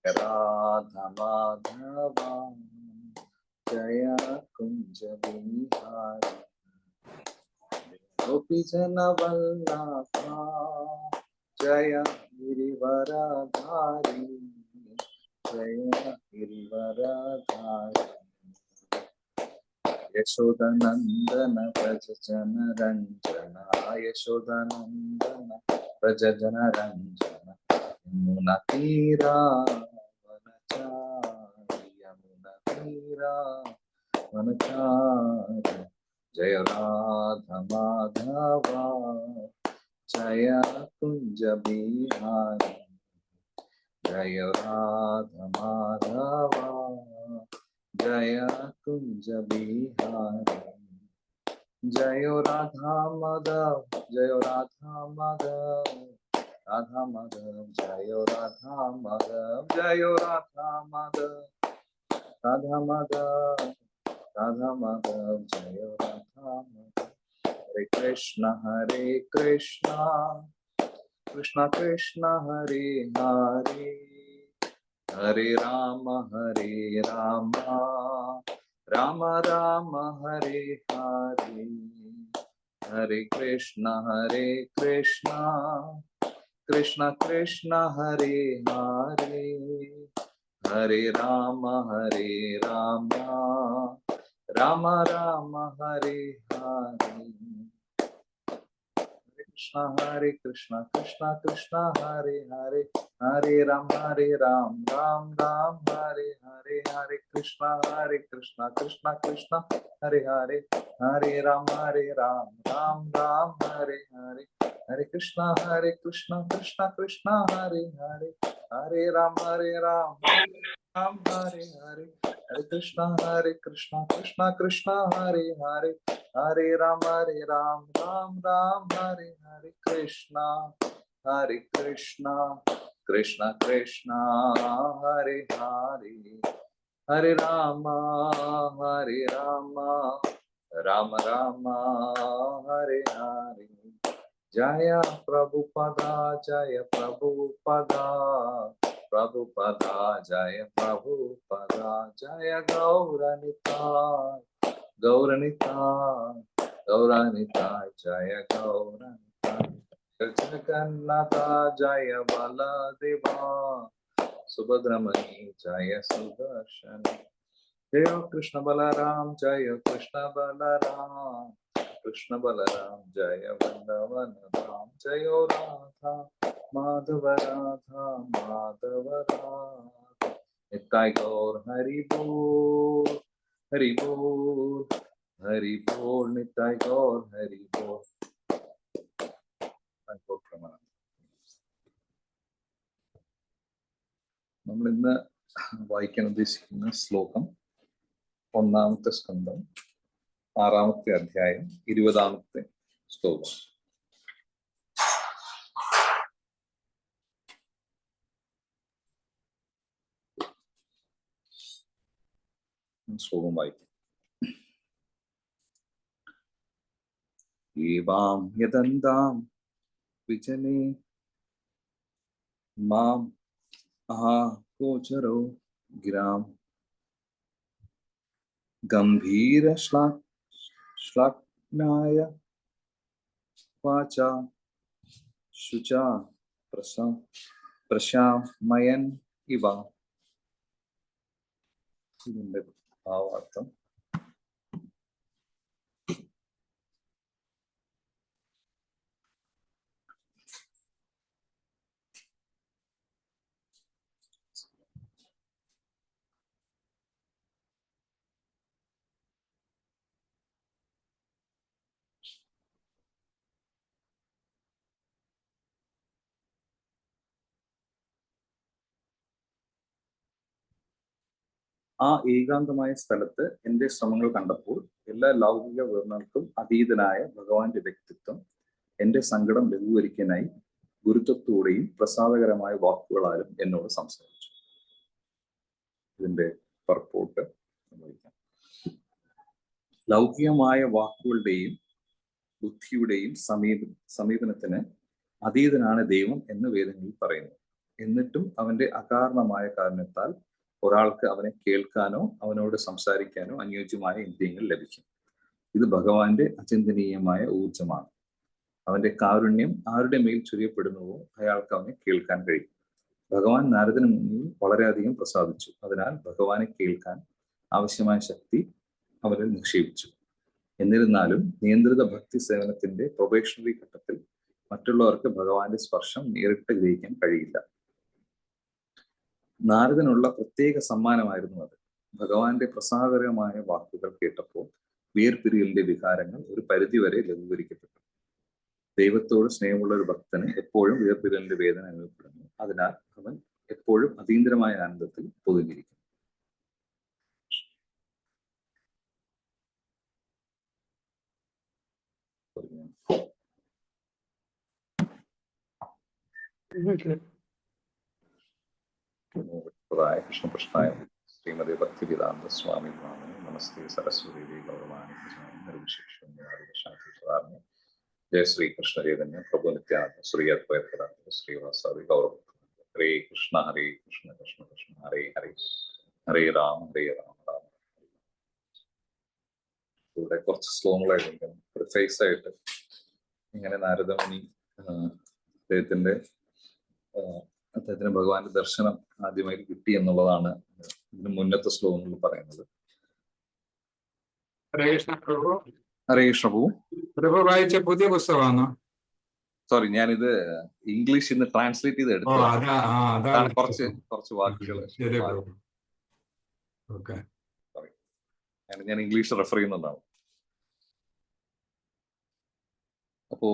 राधा माधव जय कुंज बिहारी गोपी जन वल्लभा जय गिरिवरधारी जय गिरिवरधारी यशोदनंदन व्रज जन रंजना यशोदनंदन व्रज जन रंजना यमुना तीरा वनचारी यमुना तीरा वनचारी जय राधा माधव जय कुंज बिहारी जय राधा माधव जय कुंज बिहारी जय राधा माधव जय राधा माधव राधा माधव जय राधा माधव जय राधा माधव राधा माधव राधा माधव जय राधा माधव हरे कृष्णा कृष्णा कृष्णा हरे हरे हरे राम राम राम हरे हरे हरे कृष्णा कृष्णा कृष्णा हरे हरे हरे राम राम राम हरे हरे हरे कृष्णा कृष्णा कृष्णा हरे हरे हरे राम राम राम हरे हरे हरे कृष्णा कृष्णा कृष्णा हरे हरे हरे राम राम राम हरे हरे हरे कृष्णा कृष्णा कृष्णा हरे हरे हरे राम राम हरे हरे हरे कृष्णा कृष्णा कृष्णा हरे हरे हरे राम राम हरे हरे कृष्णा कृष्णा कृष्णा हरे हरे हरे राम राम हरे हरे जय प्रभुपदा जय प्रभुपदा प्रभुपदा जय प्रभुपदा जय गौरनिताय जय गौरनिताय जगन्नाथ जय बलदेवा सुभद्रमणि जय सुदर्शन जय कृष्ण बलराम जय कृष्ण बलराम जय वृंदावन धाम जय राधा माधव निताय गौर हरि बोल निताय गौर हरि बोल നമ്മൾ ഇന്ന് വായിക്കാൻ ഉദ്ദേശിക്കുന്ന ശ്ലോകം 1-ാമത്തെ സ്കന്ധം 6-ാമത്തെ അധ്യായം 20-ാമത്തെ ശ്ലോകം. ശ്ലോകം വായിക്കും. ഏവാം യദന്താം വിജനേ മാം ഗോചരോ ഗിരാം ഗംഭീര ശ്ലാഘ്നായ വാചാ ശുചാ പ്രശാമയൻ ഇവ. ഇതിന്റെ ഭാവാർത്ഥം: ആ ഏകാന്തമായ സ്ഥലത്ത് എന്റെ ശ്രമങ്ങൾ കണ്ടപ്പോൾ എല്ലാ ലൗകിക വിവരണങ്ങൾക്കും അതീതനായ ഭഗവാന്റെ വ്യക്തിത്വം എന്റെ സങ്കടം ലഘൂകരിക്കാനായി ഗുരുത്വത്തോടെയും പ്രസാദകരമായ വാക്കുകളാലും എന്നോട് സംസാരിച്ചു. ഇതിന്റെ പർപ്പോട്ട് വഹിക്കാം. ലൗകികമായ വാക്കുകളുടെയും ബുദ്ധിയുടെയും സമീപനത്തിന് അതീതനാണ് ദൈവം എന്ന് വേദങ്ങളിൽ പറയുന്നു. എന്നിട്ടും അവന്റെ അകാരണമായ കാരണത്താൽ ഒരാൾക്ക് അവനെ കേൾക്കാനോ അവനോട് സംസാരിക്കാനോ അനുയോജ്യമായ ഇന്ദ്രിയങ്ങൾ ലഭിക്കും. ഇത് ഭഗവാന്റെ അചിന്തനീയമായ ഊർജമാണ്. അവന്റെ കാരുണ്യം ആരുടെ മേൽ ചൊരിയപ്പെടുന്നുവോ അയാൾക്ക് അവനെ കേൾക്കാൻ കഴിയും. ഭഗവാൻ നാരദന് മുന്നിൽ വളരെയധികം പ്രസാദിച്ചു. അതിനാൽ ഭഗവാനെ കേൾക്കാൻ ആവശ്യമായ ശക്തി അവരിൽ നിക്ഷേപിച്ചു. എന്നിരുന്നാലും നിയന്ത്രിത ഭക്തി സേവനത്തിന്റെ പ്രൊബേഷണറി ഘട്ടത്തിൽ മറ്റുള്ളവർക്ക് ഭഗവാന്റെ സ്പർശം നേരിട്ട് ഗ്രഹിക്കാൻ കഴിയില്ല. നാരദനുള്ള പ്രത്യേക സമ്മാനമായിരുന്നു അത്. ഭഗവാന്റെ പ്രസാദകരമായ വാക്കുകൾ കേട്ടപ്പോൾ വേർപിരിയലിന്റെ വികാരങ്ങൾ ഒരു പരിധിവരെ ലഘൂകരിക്കപ്പെട്ടു. ദൈവത്തോട് സ്നേഹമുള്ള ഒരു ഭക്തന് എപ്പോഴും വേർപിരിയലിന്റെ വേദന അനുഭവപ്പെടുന്നു. അതിനാൽ അവൻ എപ്പോഴും അതീന്ദ്രമായ ആനന്ദത്തിൽ പൊതിഞ്ഞിരിക്കും. കൃഷ്ണകൃഷ്ണായ ശ്രീമതി ഭക്തിവേദാന്ത സ്വാമി നമസ്തേ സരസ്വതി ഗൗരവാണി ജയ ശ്രീ കൃഷ്ണ ചൈതന്യ പ്രഭു നിത്യാനന്ദ ശ്രീ അദ്വൈത ശ്രീവാസാദി ഗൗരവ. ഹരേ കൃഷ്ണ കൃഷ്ണ കൃഷ്ണ ഹരേ ഹരേ ഹരേ രാമ രാമ. ഇവിടെ കുറച്ച് ശ്ലോകങ്ങളായിട്ട് പ്രിഫേസ് ആയിട്ട് ഇങ്ങനെ നാരദമുനി അദ്ദേഹത്തിന് ഭഗവാന്റെ ദർശനം ആദ്യമായി കിട്ടി എന്നുള്ളതാണ് ഇതിന് മുന്നത്തെ ശ്ലോകങ്ങളിൽ പറയുന്നത്. ഹരേ കൃഷ്ണ പ്രഭു. ഹരേ കൃഷ്ണ പ്രഭു വായിച്ച പുതിയ പുസ്തകമാണോ? സോറി, ഞാനിത് ഇംഗ്ലീഷിൽ നിന്ന് ട്രാൻസ്ലേറ്റ് ചെയ്ത് എടുത്തു. കുറച്ച് വാക്കുകൾ ഞാൻ ഇംഗ്ലീഷ് റെഫർ ചെയ്യുന്നുണ്ടാവും. അപ്പോ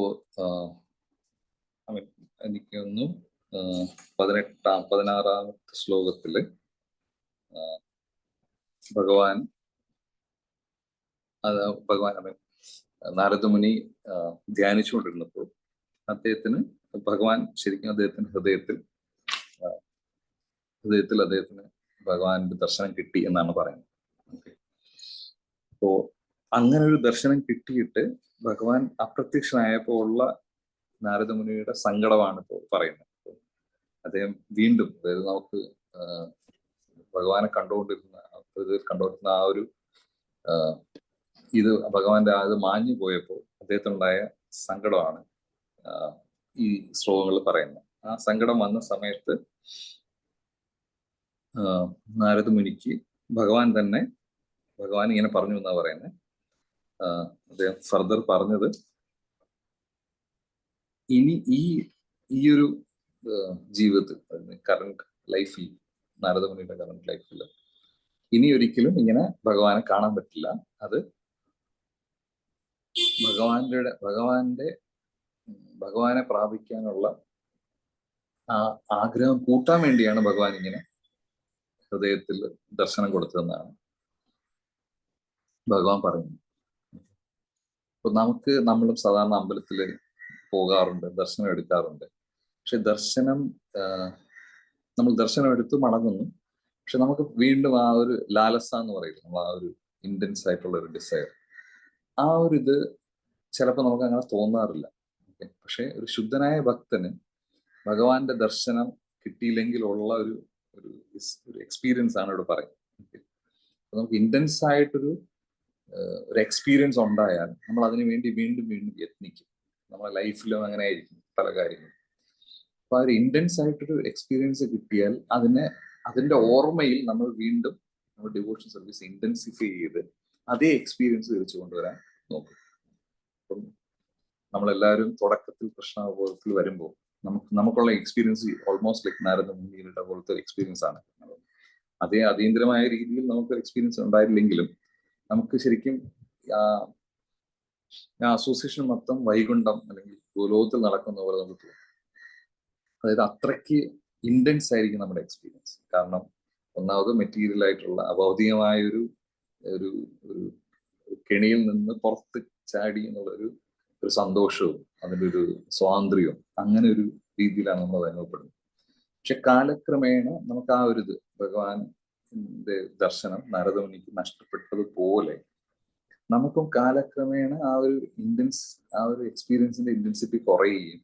എനിക്കൊന്നും 16-ാമത്തെ ശ്ലോകത്തില് ഭഗവാൻ നാരദമുനി ധ്യാനിച്ചുകൊണ്ടിരുന്നപ്പോൾ ഭഗവാൻ ശരിക്കും അദ്ദേഹത്തിന്റെ ഹൃദയത്തിൽ അദ്ദേഹത്തിന് ഭഗവാന്റെ ദർശനം കിട്ടി എന്നാണ് പറയുന്നത്. അപ്പോ അങ്ങനെ ഒരു ദർശനം കിട്ടിയിട്ട് ഭഗവാൻ അപ്രത്യക്ഷനായപ്പോൾ ഉള്ള നാരദമുനിയുടെ സങ്കടമാണ് ഇപ്പോൾ പറയുന്നത്. അദ്ദേഹം വീണ്ടും, അതായത് നമുക്ക് ഭഗവാനെ കണ്ടുകൊണ്ടിരുന്ന ആ ഒരു ഇത് ഭഗവാന്റെ അത് മാഞ്ഞു പോയപ്പോൾ അദ്ദേഹത്തിനുണ്ടായ സങ്കടമാണ് ഈ ശ്ലോകങ്ങൾ പറയുന്നത്. ആ സങ്കടം വന്ന സമയത്ത് നാരദമുനിക്ക് ഭഗവാൻ ഇങ്ങനെ പറഞ്ഞു എന്നാ പറയുന്നത്. അദ്ദേഹം ഫർദർ പറഞ്ഞത്, ഇനി ഈ ഒരു ജീവിതത്തിൽ, കറണ്ട് ലൈഫിൽ, നാരദമുനിയുടെ കറണ്ട് ലൈഫിൽ ഇനി ഒരിക്കലും ഇങ്ങനെ ഭഗവാനെ കാണാൻ പറ്റില്ല. അത് ഭഗവാനെ പ്രാപിക്കാനുള്ള ആ ആഗ്രഹം കൂട്ടാൻ വേണ്ടിയാണ് ഭഗവാൻ ഇങ്ങനെ ഹൃദയത്തിൽ ദർശനം കൊടുത്തതെന്നാണ് ഭഗവാൻ പറയുന്നത്. അപ്പൊ നമ്മളും സാധാരണ അമ്പലത്തിൽ പോകാറുണ്ട്, ദർശനം എടുക്കാറുണ്ട്. പക്ഷെ നമ്മൾ ദർശനം എടുത്ത് മടങ്ങുന്നു. പക്ഷെ നമുക്ക് വീണ്ടും ആ ഒരു ലാലസ എന്ന് പറയുന്നത്, നമ്മൾ ആ ഒരു ഇന്റൻസ് ആയിട്ടുള്ള ഒരു ഡിസയർ, ആ ഒരു ഇത് ചിലപ്പോൾ നമുക്ക് അങ്ങനെ തോന്നാറില്ല. പക്ഷെ ഒരു ശുദ്ധനായ ഭക്തന് ഭഗവാന്റെ ദർശനം കിട്ടിയില്ലെങ്കിൽ ഉള്ള ഒരു എക്സ്പീരിയൻസ് ആണ് ഇവിടെ പറയുന്നത്. നമുക്ക് ഇന്റൻസ് ആയിട്ടൊരു എക്സ്പീരിയൻസ് ഉണ്ടായാൽ നമ്മൾ അതിനു വേണ്ടി വീണ്ടും വീണ്ടും യത്നിക്കും. നമ്മുടെ ലൈഫിലും അങ്ങനെ ആയിരിക്കും പല കാര്യങ്ങളും. അപ്പൊ ആ ഒരു ഇന്റൻസ് ആയിട്ടൊരു എക്സ്പീരിയൻസ് കിട്ടിയാൽ അതിന്റെ ഓർമ്മയിൽ നമ്മൾ വീണ്ടും നമ്മുടെ ഡിവോഷൻ സർവീസ് ഇന്റൻസിഫൈ ചെയ്ത് അതേ എക്സ്പീരിയൻസ് തിരിച്ചു കൊണ്ടുവരാൻ നോക്കും. അപ്പം നമ്മളെല്ലാവരും തുടക്കത്തിൽ കൃഷ്ണബോധത്തിൽ വരുമ്പോൾ നമുക്കുള്ള എക്സ്പീരിയൻസ് ഓൾമോസ്റ്റ് ലൈക്ക് നാരദമുനിയുടെ പോലത്തെ എക്സ്പീരിയൻസ് ആണ്. അതേ അതീന്ദ്രമായ രീതിയിൽ നമുക്ക് എക്സ്പീരിയൻസ് ഉണ്ടായില്ലെങ്കിലും നമുക്ക് ശരിക്കും അസോസിയേഷൻ മൊത്തം വൈകുണ്ഠം അല്ലെങ്കിൽ ഭൂലോകത്തിൽ നടക്കുന്ന പോലെ നമുക്ക് തോന്നും. അതായത് അത്രയ്ക്ക് ഇന്റൻസ് ആയിരിക്കും നമ്മുടെ എക്സ്പീരിയൻസ്. കാരണം ഒന്നാമത് മെറ്റീരിയൽ ആയിട്ടുള്ള അഭൗതികമായ ഒരു കെണിയിൽ നിന്ന് പുറത്ത് ചാടി എന്നുള്ളൊരു സന്തോഷവും അതിൻ്റെ ഒരു സ്വാതന്ത്ര്യവും അങ്ങനെ ഒരു രീതിയിലാണ് നമ്മൾ അനുഭവപ്പെടുന്നത്. പക്ഷെ കാലക്രമേണ നമുക്ക് ആ ഒരു ഇത് ഭഗവാന്റെ ദർശനം നാരദമുനിക്ക് നഷ്ടപ്പെട്ടതുപോലെ നമുക്കും കാലക്രമേണ ആ ഒരു എക്സ്പീരിയൻസിന്റെ ഇന്റൻസിറ്റി കുറയുകയും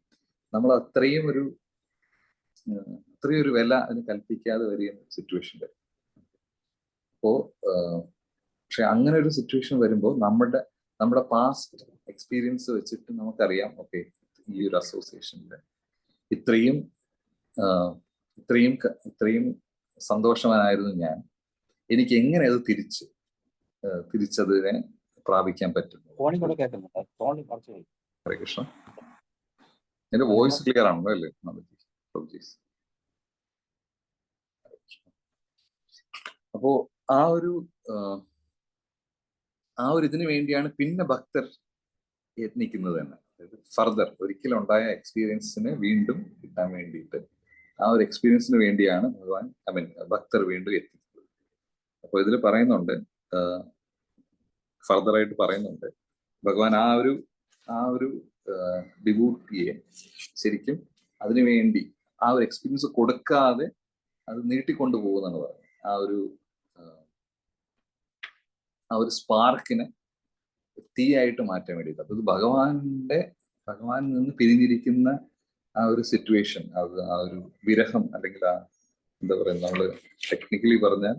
നമ്മൾ അത്രയും ഒരു അത്രയും ഒരു വില അതിന് കൽപ്പിക്കാതെ വരികയും സിറ്റുവേഷൻ വരും. അപ്പോ പക്ഷെ അങ്ങനെ ഒരു സിറ്റുവേഷൻ വരുമ്പോൾ നമ്മുടെ പാസ്റ്റ് എക്സ്പീരിയൻസ് വെച്ചിട്ട് നമുക്കറിയാം, ഓക്കെ, ഈ ഒരു അസോസിയേഷനിൽ ഇത്രയും ഇത്രയും സന്തോഷവാനായിരുന്നു ഞാൻ, എനിക്ക് എങ്ങനെ അത് തിരിച്ചതിനെ പ്രാപിക്കാൻ പറ്റും. ഹരേ കൃഷ്ണ. എന്റെ വോയിസ് ക്ലിയർ ആണല്ലോ അല്ലേ? അപ്പോ ആ ഒരു ഇതിനു വേണ്ടിയാണ് പിന്നെ ഭക്തർ യത്നിക്കുന്നത് തന്നെ. ഫർദർ ഒരിക്കലും ഉണ്ടായ എക്സ്പീരിയൻസിന് വീണ്ടും കിട്ടാൻ വേണ്ടിയിട്ട് ആ ഒരു എക്സ്പീരിയൻസിന് വേണ്ടിയാണ് ഭക്തർ വീണ്ടും എത്തിക്കുന്നത്. അപ്പൊ ഇതിൽ പറയുന്നുണ്ട്, ഫർദറായിട്ട് പറയുന്നുണ്ട്, ഭഗവാൻ ആ ഒരു ഡിവോട്ടിയെ ശരിക്കും അതിനു വേണ്ടി ആ ഒരു എക്സ്പീരിയൻസ് കൊടുക്കാതെ അത് നീട്ടിക്കൊണ്ടു പോകുന്നതാണ് പറയുന്നത്. ആ ഒരു സ്പാർക്കിനെ തീയായിട്ട് മാറ്റാൻ വേണ്ടിയിട്ട്. അത് ഭഗവാനിൽ നിന്ന് പിരിഞ്ഞിരിക്കുന്ന ആ ഒരു സിറ്റുവേഷൻ, ആ ഒരു വിരഹം, അല്ലെങ്കിൽ എന്താ പറയുക, നമ്മള് ടെക്നിക്കലി പറഞ്ഞാൽ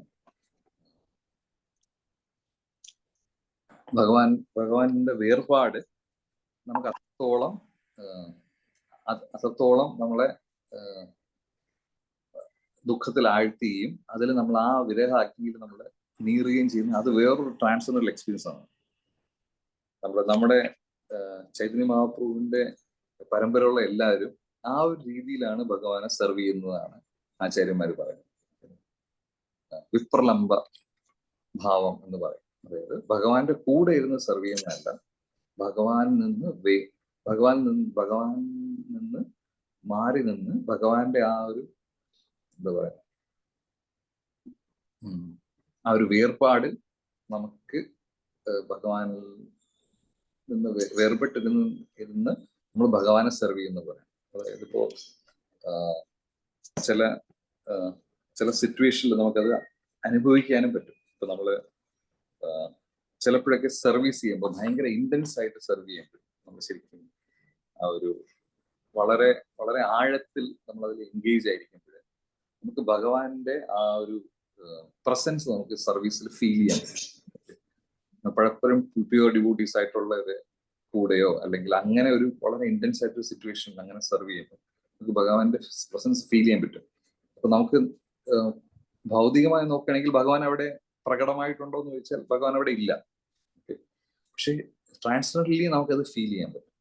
ഭഗവാന്റെ വേർപാട് നമുക്ക് അത്രത്തോളം നമ്മളെ ദുഃഖത്തിൽ ആഴ്ത്തുകയും അതിൽ നമ്മൾ ആ വിരഹ അഗ്നിയിൽ നമ്മളെ നീറുകയും ചെയ്യുന്ന അത് വേറൊരു ട്രാൻസ്ഫറൽ എക്സ്പീരിയൻസ് ആണ്. നമ്മുടെ ചൈതന്യ മഹാപ്രഭുവിന്റെ പരമ്പരയുള്ള എല്ലാവരും ആ ഒരു രീതിയിലാണ് ഭഗവാനെ സെർവ് ചെയ്യുന്നതാണ് ആചാര്യന്മാർ പറയുന്നത്. വിപ്രലംബ ഭാവം എന്ന് പറയും. അതായത് ഭഗവാന്റെ കൂടെ ഇരുന്ന് സെർവ് ചെയ്യുന്നതല്ല, ഭഗവാനിൽ നിന്ന് മാറി നിന്ന് ഭഗവാന്റെ ആ ഒരു എന്താ പറയാ, ആ ഒരു വേർപാട് നമുക്ക് ഭഗവാനിൽ നിന്ന് വേർപെട്ടിരുന്ന് നമ്മൾ ഭഗവാനെ സെർവ് ചെയ്യുന്ന പറയാം. അതായത് ഇപ്പോ ചില സിറ്റുവേഷനിൽ നമുക്കത് അനുഭവിക്കാനും പറ്റും. ഇപ്പൊ നമ്മള് ചിലപ്പോഴൊക്കെ സർവീസ് ചെയ്യുമ്പോൾ ഭയങ്കര ഇന്റൻസ് ആയിട്ട് സെർവ് ചെയ്യുമ്പോൾ നമ്മൾ ശരിക്കും ആ ഒരു വളരെ വളരെ ആഴത്തിൽ നമ്മളതിൽ എൻഗേജ് ആയിരിക്കുമ്പോൾ നമുക്ക് ഭഗവാന്റെ ആ ഒരു പ്രസൻസ് നമുക്ക് സർവീസിൽ ഫീൽ ചെയ്യാൻ പറ്റും. പലപ്പോഴും പ്യൂർ ഡിവോട്ടീസ് ആയിട്ടുള്ളവര് കൂടെയോ അല്ലെങ്കിൽ അങ്ങനെ ഒരു വളരെ ഇന്റൻസ് ആയിട്ടൊരു സിറ്റുവേഷൻ അങ്ങനെ സെർവ് ചെയ്യുമ്പോൾ നമുക്ക് ഭഗവാന്റെ പ്രസൻസ് ഫീൽ ചെയ്യാൻ പറ്റും. അപ്പൊ നമുക്ക് ഭൗതികമായി നോക്കുകയാണെങ്കിൽ ഭഗവാൻ അവിടെ പ്രകടമായിട്ടുണ്ടോ എന്ന് ചോദിച്ചാൽ ഭഗവാൻ അവിടെ ഇല്ല. പക്ഷെ ട്രാൻസ്ജെൻഡർലി നമുക്കത് ഫീൽ ചെയ്യാൻ പറ്റും.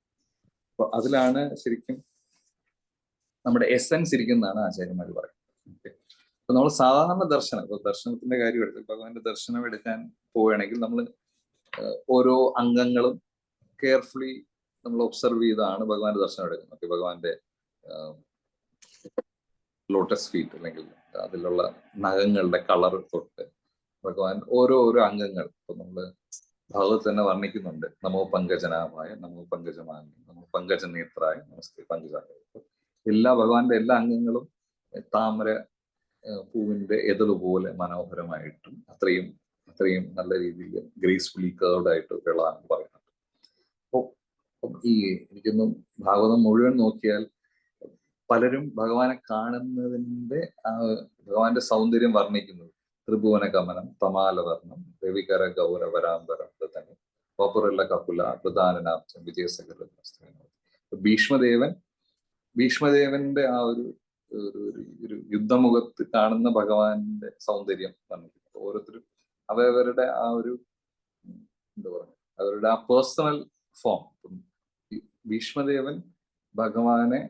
അപ്പൊ അതിലാണ് ശരിക്കും നമ്മുടെ എസൻസ് ഇരിക്കുന്നതാണ് ആചാര്യന്മാർ പറയുന്നത്. അപ്പൊ നമ്മൾ സാധാരണ ദർശനത്തിന്റെ കാര്യം എടുത്ത് ഭഗവാന്റെ ദർശനം എടുക്കാൻ പോവുകയാണെങ്കിൽ നമ്മൾ ഓരോ അംഗങ്ങളും കെയർഫുള്ളി നമ്മൾ ഒബ്സർവ് ചെയ്താണ് ഭഗവാന്റെ ദർശനം എടുക്കുന്നത്. ഭഗവാന്റെ ലോട്ടസ് ഫീറ്റ് അല്ലെങ്കിൽ അതിലുള്ള നഖങ്ങളുടെ കളർ തൊട്ട് ഭഗവാൻ ഓരോ അംഗങ്ങൾ ഇപ്പൊ നമ്മള് ഭാഗവത് തന്നെ വർണ്ണിക്കുന്നുണ്ട്. നമോ പങ്കജനാമായ, നമോ പങ്കജമാനി, നമോ പങ്കജനേത്രായ, നമസ്തേ പങ്കജായ. എല്ലാ ഭഗവാന്റെ എല്ലാ അംഗങ്ങളും താമര പൂവിന്റെ എതളുപോലെ മനോഹരമായിട്ടും അത്രയും നല്ല രീതിയിൽ ഗ്രേസ്ഫുള്ളി കേർവ്ഡ് ആയിട്ട് ഉള്ളതാണ് പറയുന്നത്. അപ്പോൾ എനിക്കൊന്നും ഭാഗവതം മുഴുവൻ നോക്കിയാൽ പലരും ഭഗവാനെ കാണുന്നതിന്റെ ഭഗവാന്റെ സൗന്ദര്യം വർണ്ണിക്കുന്നത് ത്രിഭുവന ഗമനം, തമാലവർണം, രവികര ഗൗരവരാംബരം തന്നെ, കോപ്പുറല്ല കപുല, പ്രധാനനാബ്ജം, വിജയസകര. ഭീഷ്മദേവന്റെ ആ ഒരു യുദ്ധമുഖത്ത് കാണുന്ന ഭഗവാന്റെ സൗന്ദര്യം വർണ്ണിക്കുന്നത്. ഓരോരുത്തരും അവരുടെ ആ ഒരു എന്താ പറയുക, അവരുടെ ആ പേഴ്സണൽ ഫോം. ഭീഷ്മദേവൻ ഭഗവാനെ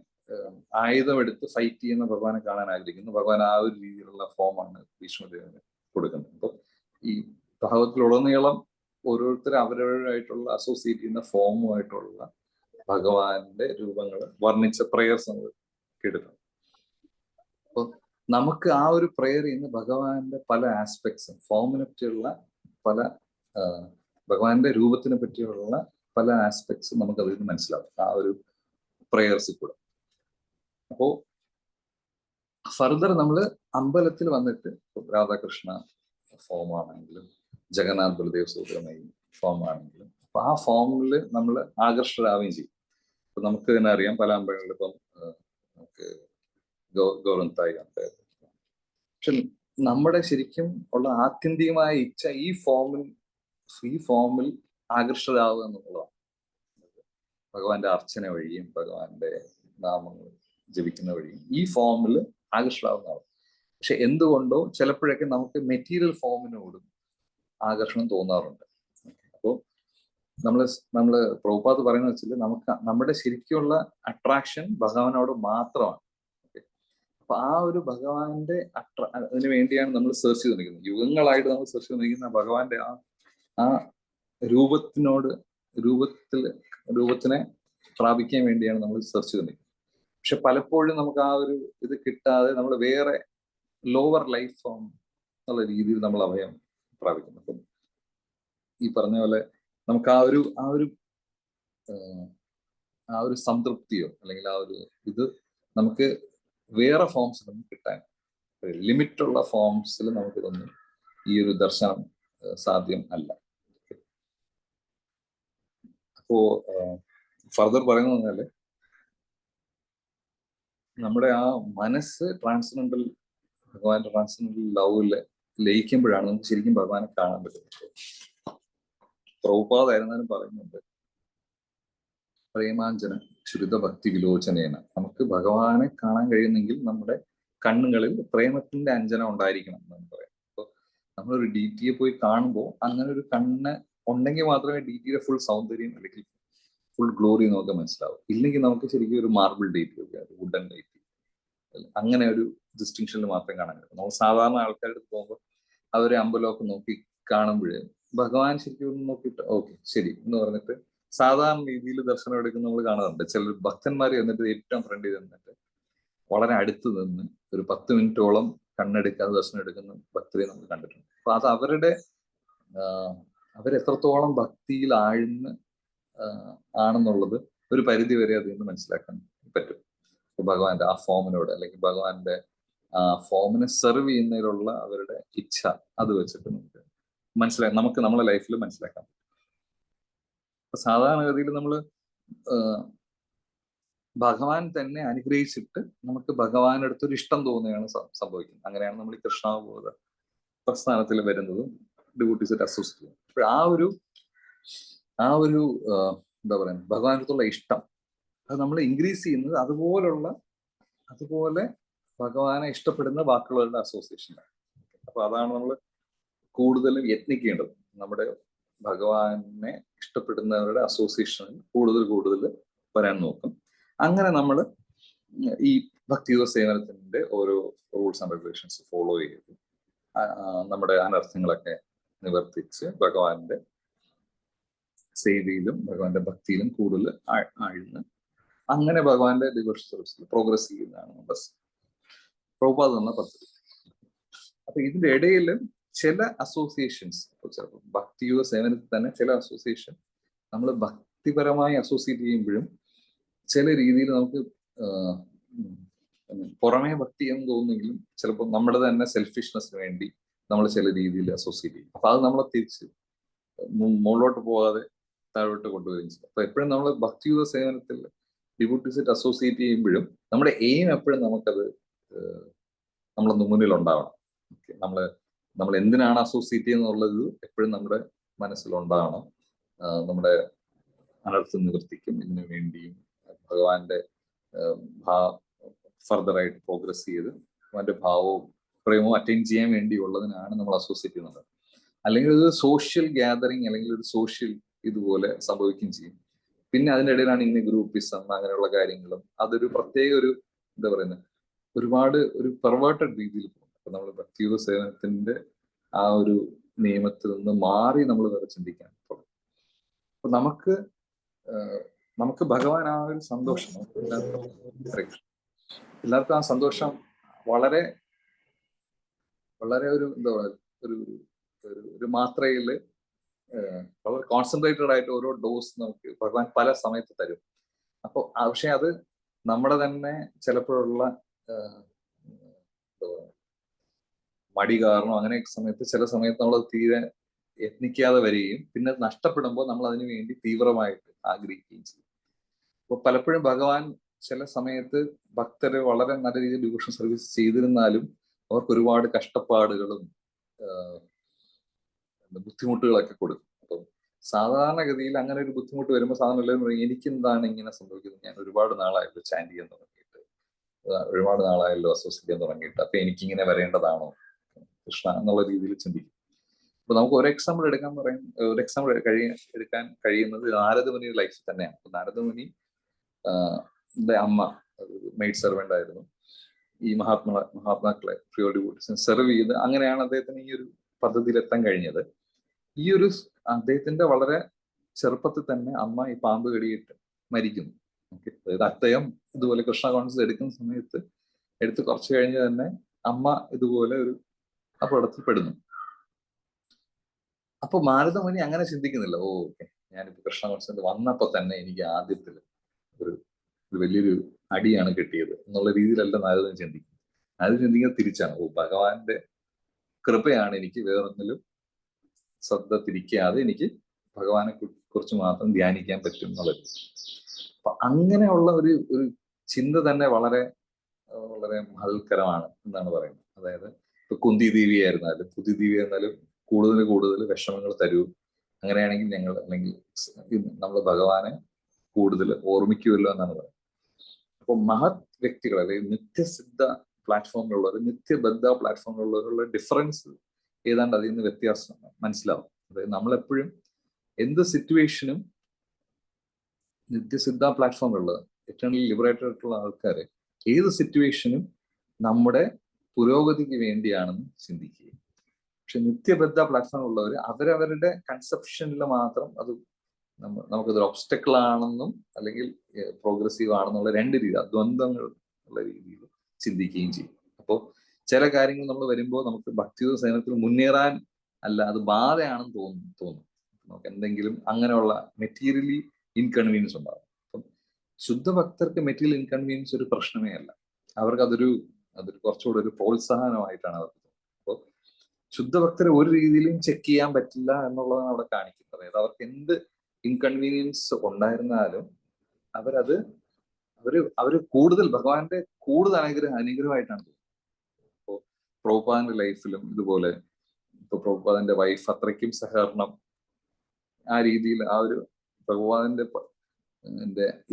ആയുധമെടുത്ത് ഫൈറ്റ് ചെയ്യുന്ന ഭഗവാനെ കാണാൻ ആഗ്രഹിക്കുന്നു. ഭഗവാൻ ആ ഒരു രീതിയിലുള്ള ഫോമാണ് ഭീഷ്മദേവന് കൊടുക്കുന്നത്. അപ്പോൾ ഈ ഭാഗവത്തിലുടനീളം ഓരോരുത്തർ അവരവരായിട്ടുള്ള അസോസിയേറ്റ് ചെയ്യുന്ന ഫോമുമായിട്ടുള്ള ഭഗവാന്റെ രൂപങ്ങൾ വർണ്ണിച്ച പ്രേയേഴ്സ് നമ്മൾ കേട്ടിട്ടുണ്ട്. അപ്പോൾ നമുക്ക് ആ ഒരു പ്രേയർ ചെയ്യുന്ന ഭഗവാന്റെ പല ആസ്പെക്ട്സും ഫോമിനെ പറ്റിയുള്ള പല ഭഗവാന്റെ രൂപത്തിനെ പറ്റിയുള്ള പല ആസ്പെക്ട്സും നമുക്ക് അതിൽ നിന്ന് മനസ്സിലാവും ആ ഒരു പ്രേയേഴ്സിൽ കൂടെ. അപ്പോ ഫർദർ നമ്മൾ അമ്പലത്തിൽ വന്നിട്ട് രാധാകൃഷ്ണ ഫോം ആണെങ്കിലും ജഗന്നാഥ് ബലദേവ് സുബ്രഹ്മണ്യ ഫോം ആണെങ്കിലും അപ്പൊ ആ ഫോമിൽ നമ്മൾ ആകർഷകരാവുകയും ചെയ്യും. ഇപ്പൊ നമുക്ക് തന്നെ അറിയാം, പല അമ്പലങ്ങളിലും ഇപ്പം നമുക്ക് ഗോറന്തായി ഉണ്ട്. പക്ഷെ നമ്മുടെ ശരിക്കും ഉള്ള ആത്യന്തികമായ ഇച്ഛ ഈ ഫോമിൽ ആകർഷകരാകുക എന്നുള്ളതാണ്. ഭഗവാന്റെ അർച്ചന വഴിയും ഭഗവാന്റെ നാമങ്ങൾ ജപിക്കുന്ന വഴിയും ഈ ഫോമിൽ ആകർഷകരാകുന്നതാണ്. പക്ഷെ എന്തുകൊണ്ടോ ചിലപ്പോഴൊക്കെ നമുക്ക് മെറ്റീരിയൽ ഫോമിനോടും ആകർഷണം തോന്നാറുണ്ട്. അപ്പോൾ നമ്മള് പ്രഭുപാദ് പറയുന്നത് വെച്ചാൽ നമ്മുടെ ശരിക്കുള്ള അട്രാക്ഷൻ ഭഗവാനോട് മാത്രമാണ്. അപ്പൊ ആ ഒരു ഭഗവാന്റെ അതിനു വേണ്ടിയാണ് നമ്മൾ സെർച്ച് ചെയ്തിരിക്കുന്നത്. യുഗങ്ങളായിട്ട് നമ്മൾ സെർച്ച് ചെയ്തിരിക്കുന്ന ഭഗവാന്റെ ആ രൂപത്തിനെ പ്രാപിക്കാൻ വേണ്ടിയാണ് നമ്മൾ സെർച്ച് ചെയ്തിരിക്കുന്നത്. പക്ഷെ പലപ്പോഴും നമുക്ക് ആ ഒരു ഇത് കിട്ടാതെ നമ്മൾ വേറെ ലോവർ ലൈഫ് ഫോം എന്നുള്ള രീതിയിൽ നമ്മൾ അഭയം പ്രാപിക്കുന്നു. അപ്പം ഈ പറഞ്ഞ പോലെ നമുക്ക് ആ ഒരു സംതൃപ്തിയോ അല്ലെങ്കിൽ ആ ഒരു ഇത് നമുക്ക് വേറെ ഫോംസിലൊന്നും കിട്ടാൻ ലിമിറ്റുള്ള ഫോംസിൽ നമുക്കിതൊന്നും ഈ ഒരു ദർശനം സാധ്യം അല്ല. അപ്പോ ഫർദർ പറയുന്നത് നമ്മുടെ ആ മനസ്സ് ഭഗവാന്റെ ട്രാൻസെൻഡന്റൽ ലവില് ലയിക്കുമ്പോഴാണ് നമുക്ക് ശരിക്കും ഭഗവാനെ കാണാൻ പറ്റുന്നത്. പ്രഭുപാദായിരുന്നാലും പറയുന്നുണ്ട്, പ്രേമാഞ്ജന ക്ഷുരിത ഭക്തി വിലോചനേന. നമുക്ക് ഭഗവാനെ കാണാൻ കഴിയുന്നെങ്കിൽ നമ്മുടെ കണ്ണുകളിൽ പ്രേമത്തിന്റെ അഞ്ജനം ഉണ്ടായിരിക്കണം എന്നാണ് പറയുന്നത്. അപ്പോൾ നമ്മളൊരു DTയെ പോയി കാണുമ്പോൾ അങ്ങനെ ഒരു കണ്ണ് ഉണ്ടെങ്കിൽ മാത്രമേ DTയുടെ ഫുൾ സൗന്ദര്യം അല്ലെങ്കിൽ ഫുൾ ഗ്ലോറി നമുക്ക് മനസ്സിലാവും. ഇല്ലെങ്കിൽ നമുക്ക് ശരിക്കും ഒരു മാർബിൾ DT ഒക്കെ, വുഡൻ DT, അങ്ങനെ ഒരു ഡിസ്റ്റിങ്ഷനിൽ മാത്രമേ കാണാൻ കഴിയും. നമ്മൾ സാധാരണ ആൾക്കാരുടെ പോകുമ്പോൾ അവരെ അമ്പലമൊക്കെ നോക്കി കാണുമ്പോഴേ ഭഗവാൻ ശരിക്കും ഒന്ന് നോക്കിയിട്ട് ഓക്കെ ശരി എന്ന് പറഞ്ഞിട്ട് സാധാരണ രീതിയിൽ ദർശനം എടുക്കുന്ന നമ്മൾ കാണാറുണ്ട്. ചില ഭക്തന്മാർ എന്നിട്ട് ഏറ്റവും ഫ്രണ്ടിൽ നിന്നിട്ട് വളരെ അടുത്ത് നിന്ന് ഒരു 10 മിനിറ്റോളം കണ്ണെടുക്കാതെ ദർശനം എടുക്കുന്ന ഭക്തരെ നമ്മൾ കണ്ടിട്ടുണ്ട്. അപ്പൊ അത് അവരെത്രത്തോളം ഭക്തിയിൽ ആഴ്ന്ന് ആണെന്നുള്ളത് ഒരു പരിധി വരെ അതിൽ നിന്ന് മനസ്സിലാക്കാൻ പറ്റും. ഭഗവാന്റെ ആ ഫോമിനോട് അല്ലെങ്കിൽ ഭഗവാന്റെ ആ ഫോമിനെ സെർവ് ചെയ്യുന്നതിലുള്ള അവരുടെ ഇച്ഛ അത് വെച്ചിട്ട് നമുക്ക് നമ്മളെ ലൈഫിൽ മനസ്സിലാക്കാം. സാധാരണഗതിയിൽ നമ്മൾ ഭഗവാൻ തന്നെ അനുഗ്രഹിച്ചിട്ട് നമുക്ക് ഭഗവാന്റെ അടുത്തൊരു ഇഷ്ടം തോന്നുകയാണ് സംഭവിക്കുന്നത്. അങ്ങനെയാണ് നമ്മൾ ഈ കൃഷ്ണാവബോധ പ്രസ്ഥാനത്തിൽ വരുന്നതും ഡിവോട്ടീസായിട്ട് അസോസിയേറ്റ് ചെയ്യുന്നത്. അപ്പോൾ ആ ഒരു എന്താ പറയുക, ഭഗവാന്റെ അടുത്തുള്ള ഇഷ്ടം അത് നമ്മൾ ഇൻക്രീസ് ചെയ്യുന്നത് അതുപോലെ ഭഗവാനെ ഇഷ്ടപ്പെടുന്ന വാക്കുകളുടെ അസോസിയേഷനാണ്. അപ്പൊ അതാണ് നമ്മൾ കൂടുതലും യത്നിക്കേണ്ടത്. നമ്മുടെ ഭഗവാനെ ഇഷ്ടപ്പെടുന്നവരുടെ അസോസിയേഷനിൽ കൂടുതൽ വരാൻ നോക്കും. അങ്ങനെ നമ്മൾ ഈ ഭക്തിയുഗ സേവനത്തിന്റെ ഓരോ റൂൾസ് ആൻഡ് റെഗുലേഷൻസ് ഫോളോ ചെയ്ത് നമ്മുടെ അനർത്ഥങ്ങളൊക്കെ നിവർത്തിച്ച് ഭഗവാന്റെ സേവയിലും ഭഗവാന്റെ ഭക്തിയിലും കൂടുതൽ ആഴ്ന്ന് അങ്ങനെ ഭഗവാന്റെ ഡിവോഷൻ സർവീസിൽ പ്രോഗ്രസ് ചെയ്യുന്നതാണ് നമ്മുടെ പ്രഭുപാദ് എന്ന പദ്ധതി. അപ്പൊ ഇതിന്റെ ഇടയിൽ ചില അസോസിയേഷൻസ്, ചിലപ്പോൾ ഭക്തിയുഗ സേവനത്തിൽ തന്നെ ചില അസോസിയേഷൻ നമ്മൾ ഭക്തിപരമായി അസോസിയേറ്റ് ചെയ്യുമ്പോഴും ചില രീതിയിൽ നമുക്ക് പുറമേ ഭക്തി എന്ന് തോന്നുമെങ്കിലും ചിലപ്പോൾ നമ്മുടെ തന്നെ സെൽഫിഷ്നെസ്സിന് വേണ്ടി നമ്മൾ ചില രീതിയിൽ അസോസിയേറ്റ് ചെയ്യും. അപ്പൊ അത് നമ്മളെ തിരിച്ച് മുകളിലോട്ട് പോകാതെ താഴോട്ട് കൊണ്ടുവരികയും ചെയ്യും. അപ്പൊ എപ്പോഴും നമ്മൾ ഭക്തിയുഗ സേവനത്തിൽ ഡിവോട്ടീസായിട്ട് അസോസിയേറ്റ് ചെയ്യുമ്പോഴും നമ്മുടെ എയിം എപ്പോഴും നമുക്കത് നമ്മളൊന്ന് മുന്നിലുണ്ടാവണം. നമ്മൾ എന്തിനാണ് അസോസിയേറ്റ് ചെയ്യുന്നുള്ളത് എപ്പോഴും നമ്മുടെ മനസ്സിലുണ്ടാവണം. നമ്മുടെ അനർത്ഥ നിവൃത്തിക്കും ഇതിനു വേണ്ടിയും ഭഗവാന്റെ ഫർദറായിട്ട് പ്രോഗ്രസ് ചെയ്ത് ഭഗവാന്റെ ഭാവവും പ്രേമവും അറ്റൈൻ ചെയ്യാൻ വേണ്ടിയുള്ളതിനാണ് നമ്മൾ അസോസിയേറ്റ് ചെയ്യുന്നത്. അല്ലെങ്കിൽ ഒരു സോഷ്യൽ ഗ്യാതറിങ് അല്ലെങ്കിൽ ഒരു സോഷ്യൽ ഇതുപോലെ സംഭവിക്കുകയും ചെയ്യും. പിന്നെ അതിൻ്റെ ഇടയിലാണ് ഇങ്ങനെ ഗ്രൂപ്പിസം അങ്ങനെയുള്ള കാര്യങ്ങളും അതൊരു പ്രത്യേക ഒരു എന്താ പറയുന്നത് ഒരുപാട് ഒരു പെർവേർട്ടഡ് രീതിയിൽ പോകും. അപ്പൊ നമ്മൾ ഭക്തിയുഗ സേവനത്തിന്റെ ആ ഒരു നിയമത്തിൽ നിന്ന് മാറി നമ്മൾ വേറെ ചിന്തിക്കാൻ തുടങ്ങും. അപ്പൊ നമുക്ക് ഭഗവാൻ ആ ഒരു സന്തോഷം എല്ലാവർക്കും ആ സന്തോഷം വളരെ വളരെ ഒരു എന്താ പറയുക ഒരു മാത്രയില് വളരെ കോൺസെൻട്രേറ്റഡ് ആയിട്ട് ഓരോ ഡോസ് നമുക്ക് ഭഗവാൻ പല സമയത്ത് തരും. അപ്പോൾ പക്ഷെ അത് നമ്മുടെ തന്നെ ചിലപ്പോഴുള്ള മടി കാരണം അങ്ങനെ സമയത്ത് ചില സമയത്ത് നമ്മൾ തീരെ യത്നിക്കാതെ വരികയും പിന്നെ നഷ്ടപ്പെടുമ്പോൾ നമ്മൾ അതിനു വേണ്ടി തീവ്രമായിട്ട് ആഗ്രഹിക്കുകയും ചെയ്യും. അപ്പോൾ പലപ്പോഴും ഭഗവാൻ ചില സമയത്ത് ഭക്തര് വളരെ നല്ല രീതിയിൽ ഡിവോഷൻ സർവീസ് ചെയ്തിരുന്നാലും അവർക്ക് ഒരുപാട് കഷ്ടപ്പാടുകളും ബുദ്ധിമുട്ടുകളൊക്കെ കൊടുക്കും. അപ്പം സാധാരണഗതിയിൽ അങ്ങനെ ഒരു ബുദ്ധിമുട്ട് വരുമ്പോൾ സാധാരണ എല്ലാവരും പറയും എനിക്കെന്താണ് ഇങ്ങനെ സംഭവിക്കുന്നത്, ഞാൻ ഒരുപാട് നാളായല്ലോ ചാൻഡ് ചെയ്യാൻ തുടങ്ങിയിട്ട്, ഒരുപാട് നാളായല്ലോ അസ്വസിക്കാൻ തുടങ്ങിയിട്ട്, അപ്പൊ എനിക്കിങ്ങനെ വരേണ്ടതാണോ കൃഷ്ണ എന്നുള്ള രീതിയിൽ ചിന്തിക്കും. അപ്പൊ നമുക്ക് ഒരു എക്സാമ്പിൾ എടുക്കാൻ കഴിയുന്നത് നാരദമുനിയുടെ ലൈഫ് തന്നെയാണ്. നാരദമുനി അമ്മ മെയ്ഡ് സെർവൻ്റ് ആയിരുന്നു. ഈ മഹാത്മാക്കളെ പ്രിയോർ ഡിവോട്ടീസിനെ സെർവ് ചെയ്ത് അങ്ങനെയാണ് അദ്ദേഹത്തിന് ഈ ഒരു പദ്ധതിയിലെത്താൻ കഴിഞ്ഞത്. ഈ ഒരു അദ്ദേഹത്തിന്റെ വളരെ ചെറുപ്പത്തിൽ തന്നെ അമ്മ ഈ പാമ്പ് കടിയിട്ട് മരിക്കുന്നു. അതായത് അദ്ദേഹം ഇതുപോലെ കൃഷ്ണ കോൺഷ്യസ് എടുക്കുന്ന സമയത്ത് എടുത്ത് കുറച്ച് കഴിഞ്ഞ് തന്നെ അമ്മ ഇതുപോലെ ഒരു അപകടത്തിൽ പെടുന്നു. അപ്പൊ നാരദമുനി അങ്ങനെ ചിന്തിക്കുന്നില്ല, ഓക്കെ ഞാനിപ്പോ കൃഷ്ണ കോൺഷ്യസ് വന്നപ്പോ തന്നെ എനിക്ക് ആദ്യത്തിൽ ഒരു വലിയൊരു അടിയാണ് കിട്ടിയത് എന്നുള്ള രീതിയിലല്ല നാരദൻ ചിന്തിക്കുന്നത്. നാരദൻ ചിന്തിക്കുന്നത് തിരിച്ചാണ്, ഭഗവാന്റെ കൃപയാണ് എനിക്ക് വേറൊന്നിലും ശ്രദ്ധ തിരിക്കാതെ എനിക്ക് ഭഗവാനെ കുറിച്ച് മാത്രം ധ്യാനിക്കാൻ പറ്റും എന്നുള്ളത്. അപ്പൊ അങ്ങനെയുള്ള ഒരു ചിന്ത തന്നെ വളരെ വളരെ മഹത്കരമാണ് എന്നാണ് പറയുന്നത്. അതായത് ഇപ്പൊ കുന്തി ദേവി ആയിരുന്നാലും പുതി ദേവി ആയിരുന്നാലും കൂടുതൽ വിഷമങ്ങൾ തരൂ, അങ്ങനെയാണെങ്കിൽ ഞങ്ങൾ അല്ലെങ്കിൽ നമ്മൾ ഭഗവാനെ കൂടുതൽ ഓർമ്മിക്കുമല്ലോ എന്നാണ് പറയുന്നത്. അപ്പൊ മഹത് വ്യക്തികൾ അല്ലെങ്കിൽ നിത്യസിദ്ധ പ്ലാറ്റ്ഫോമിലുള്ളവർ, നിത്യബദ്ധ പ്ലാറ്റ്ഫോമിലുള്ളവരുള്ള ഡിഫറൻസ് ഏതാണ്ട് അതിൽ നിന്ന് വ്യത്യാസം മനസ്സിലാവും. അതായത് നമ്മളെപ്പോഴും എന്ത് സിറ്റുവേഷനും നിത്യസിദ്ധ പ്ലാറ്റ്ഫോമിലുള്ളത് എറ്റേണലി ലിബറേറ്റഡ് ആയിട്ടുള്ള ആൾക്കാർ ഏത് സിറ്റുവേഷനും നമ്മുടെ പുരോഗതിക്ക് വേണ്ടിയാണെന്ന് ചിന്തിക്കുകയും, പക്ഷെ നിത്യബദ്ധ പ്ലാറ്റ്ഫോമിലുള്ളവർ അവരവരുടെ കൺസെപ്ഷനിൽ മാത്രം അത് നമുക്കതൊരു ഒബ്സ്റ്റക്കിൾ ആണെന്നും അല്ലെങ്കിൽ പ്രോഗ്രസീവ് ആണെന്നുള്ള രണ്ട് രീതി, ദ്വന്ദ്ങ്ങൾ ഉള്ള രീതിയിൽ ചിന്തിക്കുകയും ചെയ്യും. അപ്പോൾ ചില കാര്യങ്ങൾ നമ്മൾ വരുമ്പോൾ നമുക്ക് ഭക്തിയുത സേവനത്തിൽ മുന്നേറാൻ അല്ല, അത് ബാധയാണെന്ന് തോന്നും നമുക്ക് എന്തെങ്കിലും അങ്ങനെയുള്ള മെറ്റീരിയലി ഇൻകൺവീനിയൻസ് ഉണ്ടാകും. അപ്പം ശുദ്ധഭക്തർക്ക് മെറ്റീരിയൽ ഇൻകൺവീനിയൻസ് ഒരു പ്രശ്നമേ അല്ല, അവർക്ക് അതൊരു കുറച്ചുകൂടെ ഒരു പ്രോത്സാഹനമായിട്ടാണ് അവർക്ക് തോന്നുന്നത്. അപ്പോൾ ശുദ്ധഭക്തരെ ഒരു രീതിയിലും ചെക്ക് ചെയ്യാൻ പറ്റില്ല എന്നുള്ളതാണ് അവിടെ കാണിക്കുന്നത്. അതായത് അവർക്ക് എന്ത് ഇൻകൺവീനിയൻസ് ഉണ്ടായിരുന്നാലും അവര് കൂടുതൽ ഭഗവാന്റെ കൂടുതൽ അനുഗ്രഹമായിട്ടാണ് തോന്നുന്നത്. ഇപ്പോ പ്രഭുപാദിന്റെ ലൈഫിലും ഇതുപോലെ ഇപ്പൊ പ്രഭുപാദിന്റെ വൈഫ് അത്രയ്ക്കും സഹകരണം ആ രീതിയിൽ ആ ഒരു ഭഗവാന്റെ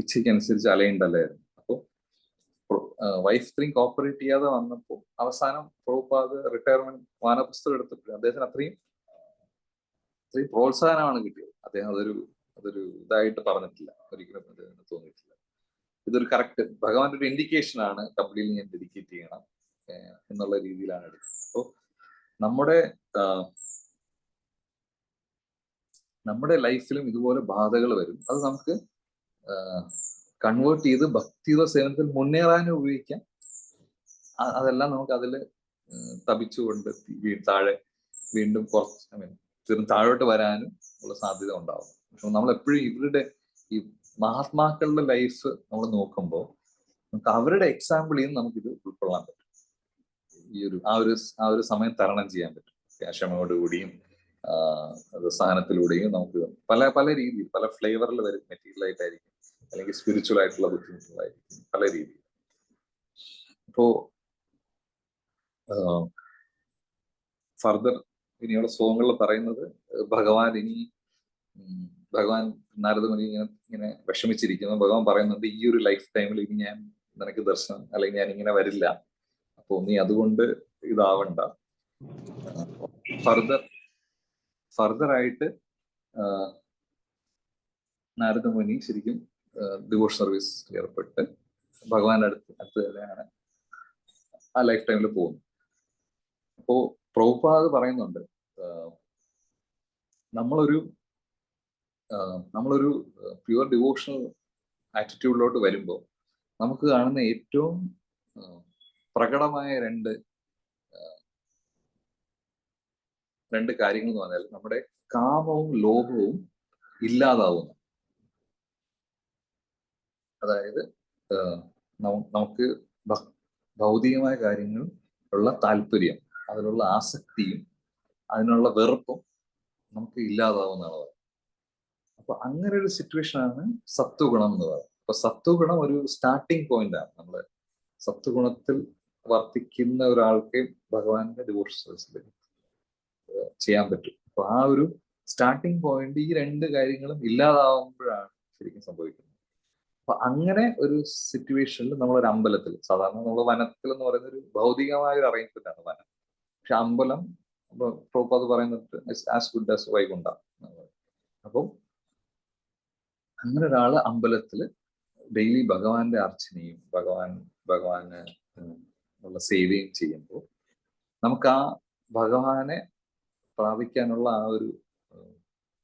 ഇച്ഛയ്ക്കനുസരിച്ച് അലയുണ്ടല്ലായിരുന്നു. അപ്പോൾ വൈഫ് ഇത്രയും കോപ്പറേറ്റ് ചെയ്യാതെ വന്നപ്പോൾ അവസാനം പ്രഭുപാദ് റിട്ടയർമെന്റ് വാനപ്രസ്ഥം എടുത്തപ്പോൾ അദ്ദേഹത്തിന് അത്രയും പ്രോത്സാഹനമാണ് കിട്ടിയത്. അദ്ദേഹം അതൊരു ഇതായിട്ട് പറഞ്ഞിട്ടില്ല, ഒരിക്കലും തോന്നിയിട്ടില്ല. ഇതൊരു കറക്റ്റ് ഭഗവാന്റെ ഒരു ഇൻഡിക്കേഷൻ ആണ്, കംപ്ലീറ്റ്ലി ഞാൻ ഡെഡിക്കേറ്റ് ചെയ്യണം എന്നുള്ള രീതിയിലാണ് എടുക്കുന്നത്. അപ്പോൾ നമ്മുടെ ലൈഫിലും ഇതുപോലെ ബാധകൾ വരും. അത് നമുക്ക് കൺവേർട്ട് ചെയ്ത് ഭക്തിയുത സേവനത്തിൽ മുന്നേറാനും ഉപയോഗിക്കാം. അതെല്ലാം നമുക്ക് അതിൽ തപിച്ചുകൊണ്ട് താഴെ വീണ്ടും താഴോട്ട് വരാനും ഉള്ള സാധ്യത ഉണ്ടാവും. പക്ഷെ നമ്മളെപ്പോഴും ഇവരുടെ ഈ മഹാത്മാക്കളുടെ ലൈഫ് നമ്മൾ നോക്കുമ്പോൾ നമുക്ക് അവരുടെ എക്സാമ്പിളിൽ നിന്ന് നമുക്കിത് ഉൾക്കൊള്ളാൻ പറ്റും. ആ ഒരു സമയം തരണം ചെയ്യാൻ പറ്റും. ക്ഷമയോടുകൂടിയും സഹനത്തിലൂടെയും നമുക്ക് പല രീതിയിൽ പല ഫ്ലേവറിൽ വരും. മെറ്റീരിയൽ ആയിട്ടായിരിക്കും, അല്ലെങ്കിൽ സ്പിരിച്വൽ ആയിട്ടുള്ള ബുദ്ധിമുട്ടുകളായിരിക്കും, പല രീതിയിൽ. അപ്പോ ഫർദർ ഇനിയുള്ള ശ്ലോകങ്ങളിൽ പറയുന്നത് ഭഗവാൻ നാരദമുനി ഇങ്ങനെ വിഷമിച്ചിരിക്കുന്നു. ഭഗവാൻ പറയുന്നുണ്ട്, ഈ ഒരു ലൈഫ് ടൈമിൽ ഇനി ഞാൻ നിനക്ക് ദർശനം അല്ലെങ്കിൽ ഞാൻ ഇങ്ങനെ വരില്ല, അപ്പോ നീ അതുകൊണ്ട് ഇതാവണ്ട. ഫർദർ ആയിട്ട് നാരദമുനി ശരിക്കും ഡിവോഴ്സ് സർവീസ് ഏർപ്പെട്ട് ഭഗവാന്റെ അടുത്ത് തന്നെയാണ് ആ ലൈഫ് ടൈമിൽ പോകുന്നത്. അപ്പോ പ്രഭുപാദ് പറയുന്നുണ്ട്, നമ്മളൊരു പ്യുവർ ഡിവോഷണൽ ആറ്റിറ്റ്യൂഡിലോട്ട് വരുമ്പോൾ നമുക്ക് കാണുന്ന ഏറ്റവും പ്രകടമായ രണ്ട് കാര്യങ്ങൾ എന്ന് പറഞ്ഞാൽ നമ്മുടെ കാമവും ലോഭവും ഇല്ലാതാവുന്നു. അതായത് നമുക്ക് ഭൗതികമായ കാര്യങ്ങൾ ഉള്ള താല്പര്യം, അതിലുള്ള ആസക്തിയും അതിനുള്ള വെറുപ്പും നമുക്ക് ഇല്ലാതാവുന്നതാണ്. അപ്പൊ അങ്ങനെ ഒരു സിറ്റുവേഷനാണ് സത്വഗുണം എന്ന് പറയുന്നത്. അപ്പൊ സത്വഗുണം ഒരു സ്റ്റാർട്ടിങ് പോയിന്റ് ആണ്. നമ്മള് സത്വഗുണത്തിൽ വർത്തിക്കുന്ന ഒരാൾക്ക് ഭഗവാന്റെ ഡിവോഴ്സ് സർവീസിൽ ചെയ്യാൻ പറ്റും. അപ്പൊ ആ ഒരു സ്റ്റാർട്ടിങ് പോയിന്റ് ഈ രണ്ട് കാര്യങ്ങളും ഇല്ലാതാവുമ്പോഴാണ് ശരിക്കും സംഭവിക്കുന്നത്. അപ്പൊ അങ്ങനെ ഒരു സിറ്റുവേഷനിൽ നമ്മളൊരു അമ്പലത്തിൽ, സാധാരണ നമ്മൾ വനത്തിൽ എന്ന് പറയുന്ന ഒരു ഭൗതികമായ ഒരു അറേഞ്ച്മെന്റ് ആണ് വനം. പക്ഷെ അമ്പലം പ്രഭുപാദ് പറയുന്നത് ആസ് ഗുഡ് ആസ് വൈകുണ്ഠ. അപ്പം അങ്ങനെ ഒരാള് അമ്പലത്തില് ഡെയിലി ഭഗവാന്റെ അർച്ചനയും ഭഗവാന് ഉള്ള സേവയും ചെയ്യുമ്പോൾ നമുക്ക് ആ ഭഗവാനെ പ്രാപിക്കാനുള്ള ആ ഒരു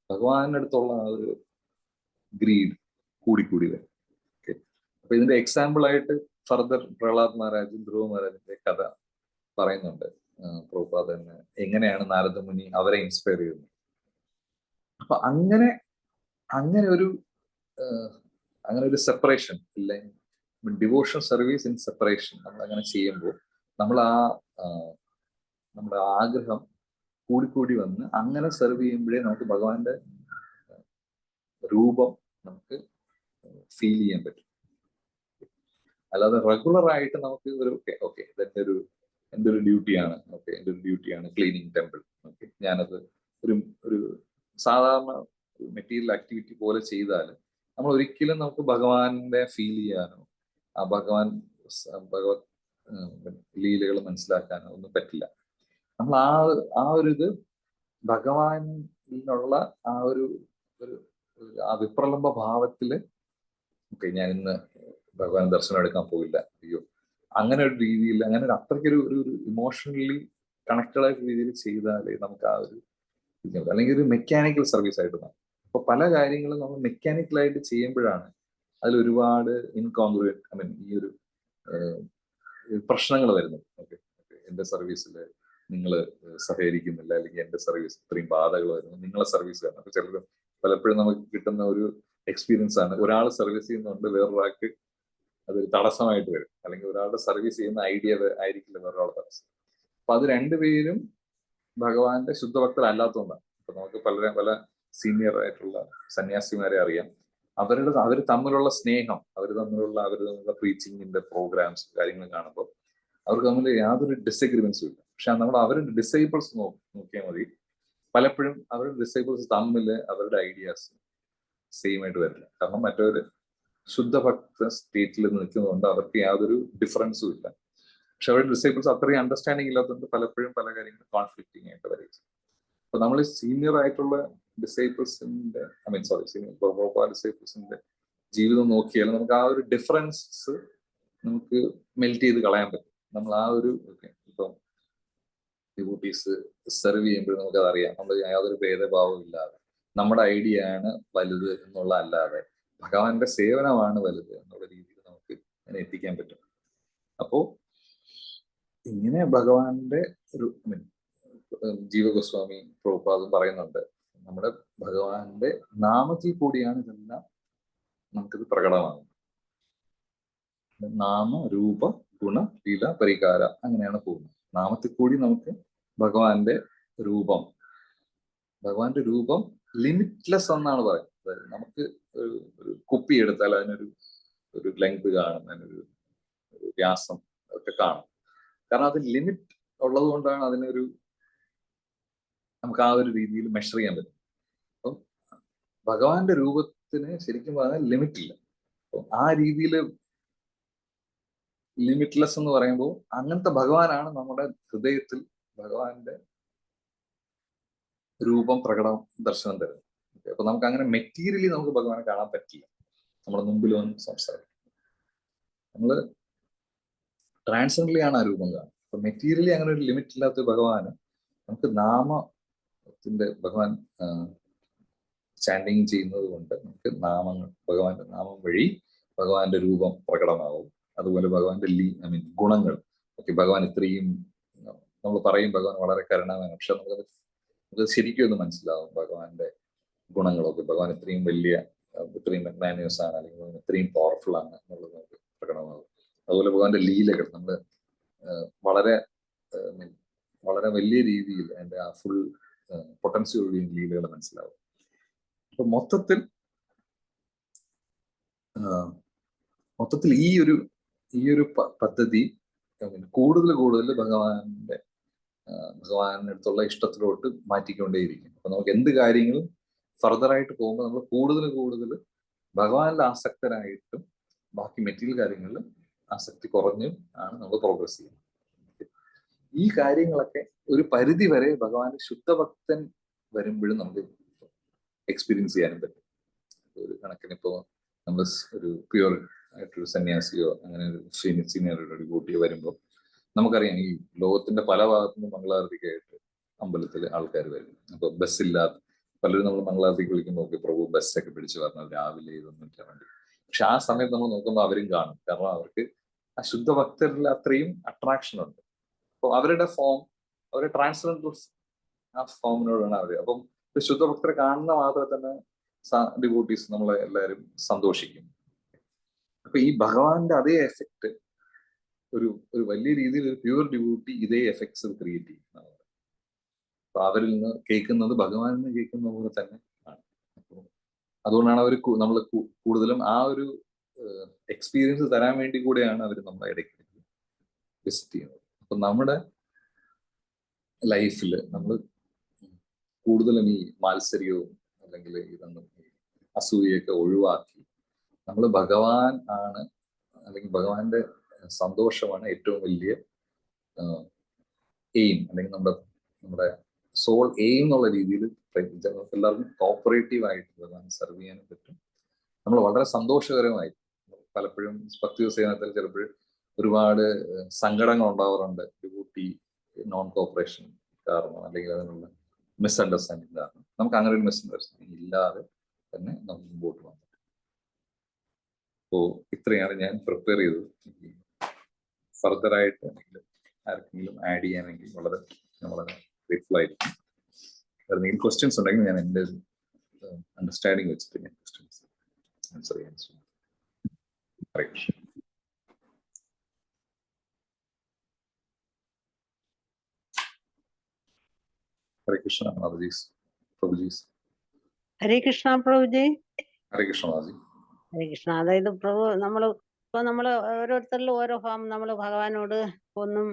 ഭഗവാന്റെ അടുത്തുള്ള ആ ഒരു ഗ്രീഡ് കൂടിക്കൂടി വരും. ഓക്കെ, അപ്പൊ ഇതിന്റെ എക്സാമ്പിൾ ആയിട്ട് ഫർദർ പ്രഹ്ലാദ് മഹാരാജും ധ്രുവ മഹാരാജിന്റെ കഥ പറയുന്നുണ്ട്. പ്രഭുപാദ് തന്നെ എങ്ങനെയാണ് നാരദമുനി അവരെ ഇൻസ്പയർ ചെയ്യുന്നത്. അപ്പൊ അങ്ങനെ ഒരു സെപ്പറേഷൻ ഇല്ല, ഡിവോഷൻ സർവീസ് ഇൻ സെപ്പറേഷൻ നമ്മൾ അങ്ങനെ ചെയ്യുമ്പോൾ നമ്മൾ നമ്മുടെ ആഗ്രഹം കൂടിക്കൂടി വന്ന് അങ്ങനെ സെർവ് ചെയ്യുമ്പോഴേ നമുക്ക് ഭഗവാന്റെ രൂപം നമുക്ക് ഫീൽ ചെയ്യാൻ പറ്റും. അല്ലാതെ റെഗുലർ ആയിട്ട് നമുക്ക് ഒരു ഓക്കെ എൻ്റെ ഒരു ഡ്യൂട്ടിയാണ്, എൻ്റെ ഒരു ഡ്യൂട്ടിയാണ് ക്ലീനിങ് ടെമ്പിൾ, ഓക്കെ, ഞാനത് ഒരു സാധാരണ മെറ്റീരിയൽ ആക്ടിവിറ്റി പോലെ ചെയ്താൽ നമ്മൾ ഒരിക്കലും നമുക്ക് ഭഗവാന്റെ ഫീൽ ചെയ്യാനോ ആ ഭഗവത് ലീലകൾ മനസ്സിലാക്കാനോ ഒന്നും പറ്റില്ല. നമ്മൾ ആ ഒരു ഇത് ഭഗവാനുള്ള ആ വിപ്രലംബ ഭാവത്തില് ഓക്കെ, ഞാൻ ഇന്ന് ഭഗവാൻ ദർശനം എടുക്കാൻ പോയില്ല, അയ്യോ, അങ്ങനെ ഒരു രീതിയിൽ, അങ്ങനെ ഒരു അത്രയ്ക്കൊരു ഇമോഷണലി കണക്റ്റഡ് ആയിട്ട് രീതിയിൽ ചെയ്താലേ നമുക്ക് ആ ഒരു അല്ലെങ്കിൽ ഒരു മെക്കാനിക്കൽ സർവീസ് ആയിട്ട് മാറും. അപ്പൊ പല കാര്യങ്ങളും നമ്മൾ മെക്കാനിക്കലായിട്ട് ചെയ്യുമ്പോഴാണ് അതിൽ ഒരുപാട് ഇൻകോൺഗ്രുവന്റ് ഈ ഒരു പ്രശ്നങ്ങൾ വരുന്നത്. ഓക്കെ, എന്റെ സർവീസിൽ നിങ്ങൾ സഹകരിക്കുന്നില്ല, അല്ലെങ്കിൽ എന്റെ സർവീസ് ഇത്രയും ബാധകൾ വരുന്നു, നിങ്ങളെ സർവീസ് കാരണം. അപ്പൊ ചിലർ പലപ്പോഴും നമുക്ക് കിട്ടുന്ന ഒരു എക്സ്പീരിയൻസ് ആണ്, ഒരാൾ സർവീസ് ചെയ്യുന്നുണ്ട് വേറൊരാൾക്ക് അതൊരു തടസ്സമായിട്ട് വരും, അല്ലെങ്കിൽ ഒരാളുടെ സർവീസ് ചെയ്യുന്ന ഐഡിയ ആയിരിക്കില്ല വേറൊരാളുടെ തടസ്സം. അപ്പൊ അത് രണ്ടുപേരും ഭഗവാന്റെ ശുദ്ധഭക്തരല്ലാത്തതുകൊണ്ടാണ്. ഇപ്പൊ നമുക്ക് പല സീനിയർ ആയിട്ടുള്ള സന്യാസിമാരെ അറിയാം, അവർ തമ്മിലുള്ള സ്നേഹം, അവർ തമ്മിലുള്ള പ്രീച്ചിങ്ങിന്റെ പ്രോഗ്രാംസ് കാര്യങ്ങൾ കാണുമ്പോൾ അവർക്ക് തമ്മിൽ യാതൊരു ഡിസഗ്രിമെന്റ്സും ഇല്ല. പക്ഷെ നമ്മൾ അവരുടെ ഡിസൈബിൾസ് നോക്കിയാൽ മതി, പലപ്പോഴും അവരുടെ ഡിസൈബിൾസ് തമ്മിൽ അവരുടെ ഐഡിയാസ് സെയിം ആയിട്ട് വരില്ല. കാരണം മറ്റൊരു ശുദ്ധഭക്ത സ്റ്റേറ്റിൽ നിൽക്കുന്നതുകൊണ്ട് അവർക്ക് യാതൊരു ഡിഫറൻസും ഇല്ല. പക്ഷെ അവരുടെ ഡിസൈബിൾസ് അത്രയും അണ്ടർസ്റ്റാൻഡിങ് ഇല്ലാത്തതുകൊണ്ട് പലപ്പോഴും പല കാര്യങ്ങളും കോൺഫ്ലിക്റ്റിംഗ് ആയിട്ട് വരും. അപ്പൊ നമ്മൾ സീനിയർ ആയിട്ടുള്ള ഡിസൈബിൾസിന്റെ സീനിയർ ഡിസൈബിൾസിന്റെ ജീവിതം നോക്കിയാൽ നമുക്ക് ആ ഒരു ഡിഫറൻസ് നമുക്ക് മെൽറ്റ് ചെയ്ത് കളയാൻ പറ്റും. നമ്മൾ ആ ഒരു ഇപ്പം ഡിവോട്ടീസ് സെർവ് ചെയ്യുമ്പോൾ നമുക്കത് അറിയാം, നമ്മൾ യാതൊരു ഭേദഭാവവും ഇല്ലാതെ നമ്മുടെ ഐഡിയ ആണ് വലുത് എന്നുള്ള അല്ലാതെ ഭഗവാന്റെ സേവനമാണ് വലുത് എന്നുള്ള രീതിയിൽ നമുക്ക് അതിനെ എത്തിക്കാൻ പറ്റും. അപ്പോ ഇങ്ങനെ ഭഗവാന്റെ ഒരു ജീവഗോസ്വാമി പ്രഭുപാദും പറയുന്നുണ്ട്, നമ്മുടെ ഭഗവാന്റെ നാമത്തിൽ കൂടിയാണ് ഇതെല്ലാം നമുക്കിത് പ്രകടമാകുന്നത്. നാമ രൂപ ഗുണ ലീല പരിഹാര അങ്ങനെയാണ് പോകുന്നത്. നാമത്തിൽ കൂടി നമുക്ക് ഭഗവാന്റെ രൂപം ലിമിറ്റ്ലെസ് എന്നാണ് പറയുന്നത്. നമുക്ക് ഒരു കുപ്പി എടുത്താൽ അതിനൊരു ലെങ്ത് കാണും, അതിനൊരു വ്യാസം ഒക്കെ കാണും. കാരണം അത് ലിമിറ്റ് ഉള്ളത് കൊണ്ടാണ് നമുക്ക് ആ ഒരു രീതിയിൽ മെഷർ ചെയ്യാൻ പറ്റും. അപ്പം ഭഗവാന്റെ രൂപത്തിന് ശരിക്കും പറഞ്ഞാൽ ലിമിറ്റ് ഇല്ല. അപ്പം ആ രീതിയിൽ ലിമിറ്റ്ലെസ് എന്ന് പറയുമ്പോൾ അങ്ങനത്തെ ഭഗവാനാണ് നമ്മുടെ ഹൃദയത്തിൽ ഭഗവാന്റെ രൂപം ദർശനം തരുന്നത്. അപ്പൊ നമുക്ക് അങ്ങനെ മെറ്റീരിയലി നമുക്ക് ഭഗവാനെ കാണാൻ പറ്റില്ല. നമ്മുടെ മുമ്പിൽ വന്ന് സംസാരിക്കും, നമ്മള് ട്രാൻസെൻഡലി ആണ് ആ രൂപം കാണുന്നത്. അപ്പൊ മെറ്റീരിയലി അങ്ങനെ ഒരു ലിമിറ്റ് ഇല്ലാത്ത ഭഗവാന് നമുക്ക് നാമത്തിന്റെ ഭഗവാൻ ചാൻഡിങ് ചെയ്യുന്നത് കൊണ്ട് നമുക്ക് ഭഗവാന്റെ നാമം വഴി ഭഗവാന്റെ രൂപം പ്രകടമാവും. അതുപോലെ ഭഗവാന്റെ ഗുണങ്ങൾ, ഓക്കെ, ഭഗവാൻ ഇത്രയും നമ്മൾ പറയും ഭഗവാൻ വളരെ കരുണാവാനാണ്, പക്ഷെ നമുക്ക് ശരിക്കും ഒന്ന് മനസ്സിലാവും ഭഗവാന്റെ ഗുണങ്ങളൊക്കെ. ഭഗവാൻ ഇത്രയും മാഗ്നാനിയസ് ആണ്, അല്ലെങ്കിൽ ഇത്രയും പവർഫുൾ ആണ് എന്നുള്ളത് നമുക്ക് പ്രകടമാകും. അതുപോലെ ഭഗവാന്റെ ലീലകൾ നമ്മൾ വളരെ വളരെ വലിയ രീതിയിൽ അതിന്റെ ആ ഫുൾ പൊട്ടൻഷ്യൽ ലീലകൾ മനസ്സിലാവും. അപ്പൊ മൊത്തത്തിൽ മൊത്തത്തിൽ ഈ ഒരു പദ്ധതി കൂടുതൽ ഭഗവാന്റെ അടുത്തുള്ള ഇഷ്ടത്തിലോട്ട് മാറ്റിക്കൊണ്ടേയിരിക്കും. അപ്പൊ നമുക്ക് എന്ത് കാര്യങ്ങളും ഫർദറായിട്ട് പോകുമ്പോൾ നമ്മൾ കൂടുതൽ ഭഗവാനിൽ ആസക്തരായിട്ടും ബാക്കി മെറ്റീരിയൽ കാര്യങ്ങളിൽ ആസക്തി കുറഞ്ഞും ആണ് നമ്മൾ പ്രോഗ്രസ് ചെയ്യുന്നത്. ഈ കാര്യങ്ങളൊക്കെ ഒരു പരിധി വരെ ഭഗവാന്റെ ശുദ്ധഭക്തൻ വരുമ്പോഴും നമുക്ക് എക്സ്പീരിയൻസ് ചെയ്യാനും പറ്റും. ഒരു കണക്കിന് ഇപ്പോൾ നമ്മൾ ഒരു പ്യുവർ ആയിട്ടൊരു സന്യാസിയോ അങ്ങനെ ഒരു സീനിയർ ഒരു കൂട്ടിയോ വരുമ്പോൾ നമുക്കറിയാം ഈ ലോകത്തിന്റെ പല ഭാഗത്തു നിന്നും മംഗളാരതിക്കായിട്ട് അമ്പലത്തിൽ ആൾക്കാർ വരും. അപ്പൊ ബസ്സില്ലാത്ത പലരും നമ്മൾ മംഗളാരതിക്ക് വിളിക്കുമ്പോൾ ഒക്കെ പ്രഭു ബസ്സൊക്കെ പിടിച്ച് പറഞ്ഞാൽ രാവിലെ ഇതൊന്നും വേണ്ടി. പക്ഷെ ആ സമയത്ത് നമ്മൾ നോക്കുമ്പോൾ അവരും കാണും. കാരണം അവർക്ക് ആ ശുദ്ധ ഭക്തരിൽ അത്രയും അട്രാക്ഷൻ ഉണ്ട്. അപ്പൊ അവരുടെ ഫോം, അവരുടെ ട്രാൻസ്ജെൻഡർ ആ ഫോമിനോടാണ് അവർ. അപ്പം ശുദ്ധ ഭക്തരെ കാണുന്ന മാത്രമേ തന്നെ ഡിവോട്ടീസ് നമ്മളെ എല്ലാവരും സന്തോഷിക്കും. അപ്പൊ ഈ ഭഗവാന്റെ അതേ എഫക്റ്റ് ഒരു വലിയ രീതിയിൽ ഒരു പ്യുവർ ഡിവോട്ടി ഇതേ എഫക്ട്സ് ക്രിയേറ്റ് ചെയ്യും. അപ്പൊ അവരിൽ നിന്ന് കേൾക്കുന്നത് ഭഗവാനിൽ നിന്ന് കേൾക്കുന്ന പോലെ തന്നെ ആണ്. അപ്പോൾ അതുകൊണ്ടാണ് അവർ നമ്മൾ കൂടുതലും ആ ഒരു എക്സ്പീരിയൻസ് തരാൻ വേണ്ടി കൂടെയാണ് അവർ നമ്മളെ ഇടയ്ക്ക് വിസിറ്റ് ചെയ്യുന്നത്. അപ്പൊ നമ്മുടെ ലൈഫിൽ നമ്മൾ കൂടുതലും ഈ മാത്സര്യവും അല്ലെങ്കിൽ ഇതൊന്നും അസൂയൊക്കെ ഒഴിവാക്കി നമ്മൾ ഭഗവാൻ ആണ് അല്ലെങ്കിൽ ഭഗവാന്റെ സന്തോഷമാണ് ഏറ്റവും വലിയ എയിം, അല്ലെങ്കിൽ നമ്മുടെ സോൾ എയിം എന്നുള്ള രീതിയിൽ എല്ലാവർക്കും കോപ്പറേറ്റീവ് ആയിട്ട് ഭഗവാൻ സെർവ് ചെയ്യാനും പറ്റും. നമ്മൾ വളരെ സന്തോഷകരമായി പലപ്പോഴും ഭക്തി സേനത്തിൽ ചിലപ്പോൾ ഒരുപാട് സങ്കടങ്ങൾ ഉണ്ടാവാറുണ്ട് ഡിവോട്ടി നോൺ കോപ്പറേഷൻ കാരണം, അല്ലെങ്കിൽ അതിനുള്ള മിസ്അണ്ടർസ്റ്റാൻഡിങ് കാരണം. നമുക്ക് അങ്ങനെ ഒരു മിസ്അണ്ടർസ്റ്റാൻഡിങ് ഇല്ലാതെ തന്നെ നമുക്ക് മുമ്പോട്ട് പോകാൻ പറ്റും. അപ്പോൾ ഇത്രയാണ് ഞാൻ പ്രിപ്പയർ ചെയ്തത്. ഫർദറായിട്ട് ആർക്കെങ്കിലും ആഡ് ചെയ്യാനെങ്കിൽ വളരെ ഗ്രേറ്റ്ഫുൾ ആയിരിക്കും. എന്തെങ്കിലും ക്വസ്റ്റ്യൻസ് ഉണ്ടെങ്കിൽ ഞാൻ എൻ്റെ അണ്ടർസ്റ്റാൻഡിങ് വെച്ചിട്ട് ഞാൻ ക്വസ്റ്റ്യൻസ് ആൻസർ ചെയ്യാൻ ശ്രമിക്കും. ഹരേ കൃഷ്ണ. ഹരേ കൃഷ്ണ മാതാജീസ്, പ്രഭുജീസ്. ഹരേ കൃഷ്ണ പ്രഭുജി. ഹരേ കൃഷ്ണ മാതാജി. ഹരേ കൃഷ്ണ. അതായത് പ്രഭു നമ്മള് ഓരോരുത്തരിലും ഓരോ ഭാവം നമ്മൾ ഭഗവാനോട് ഒന്നും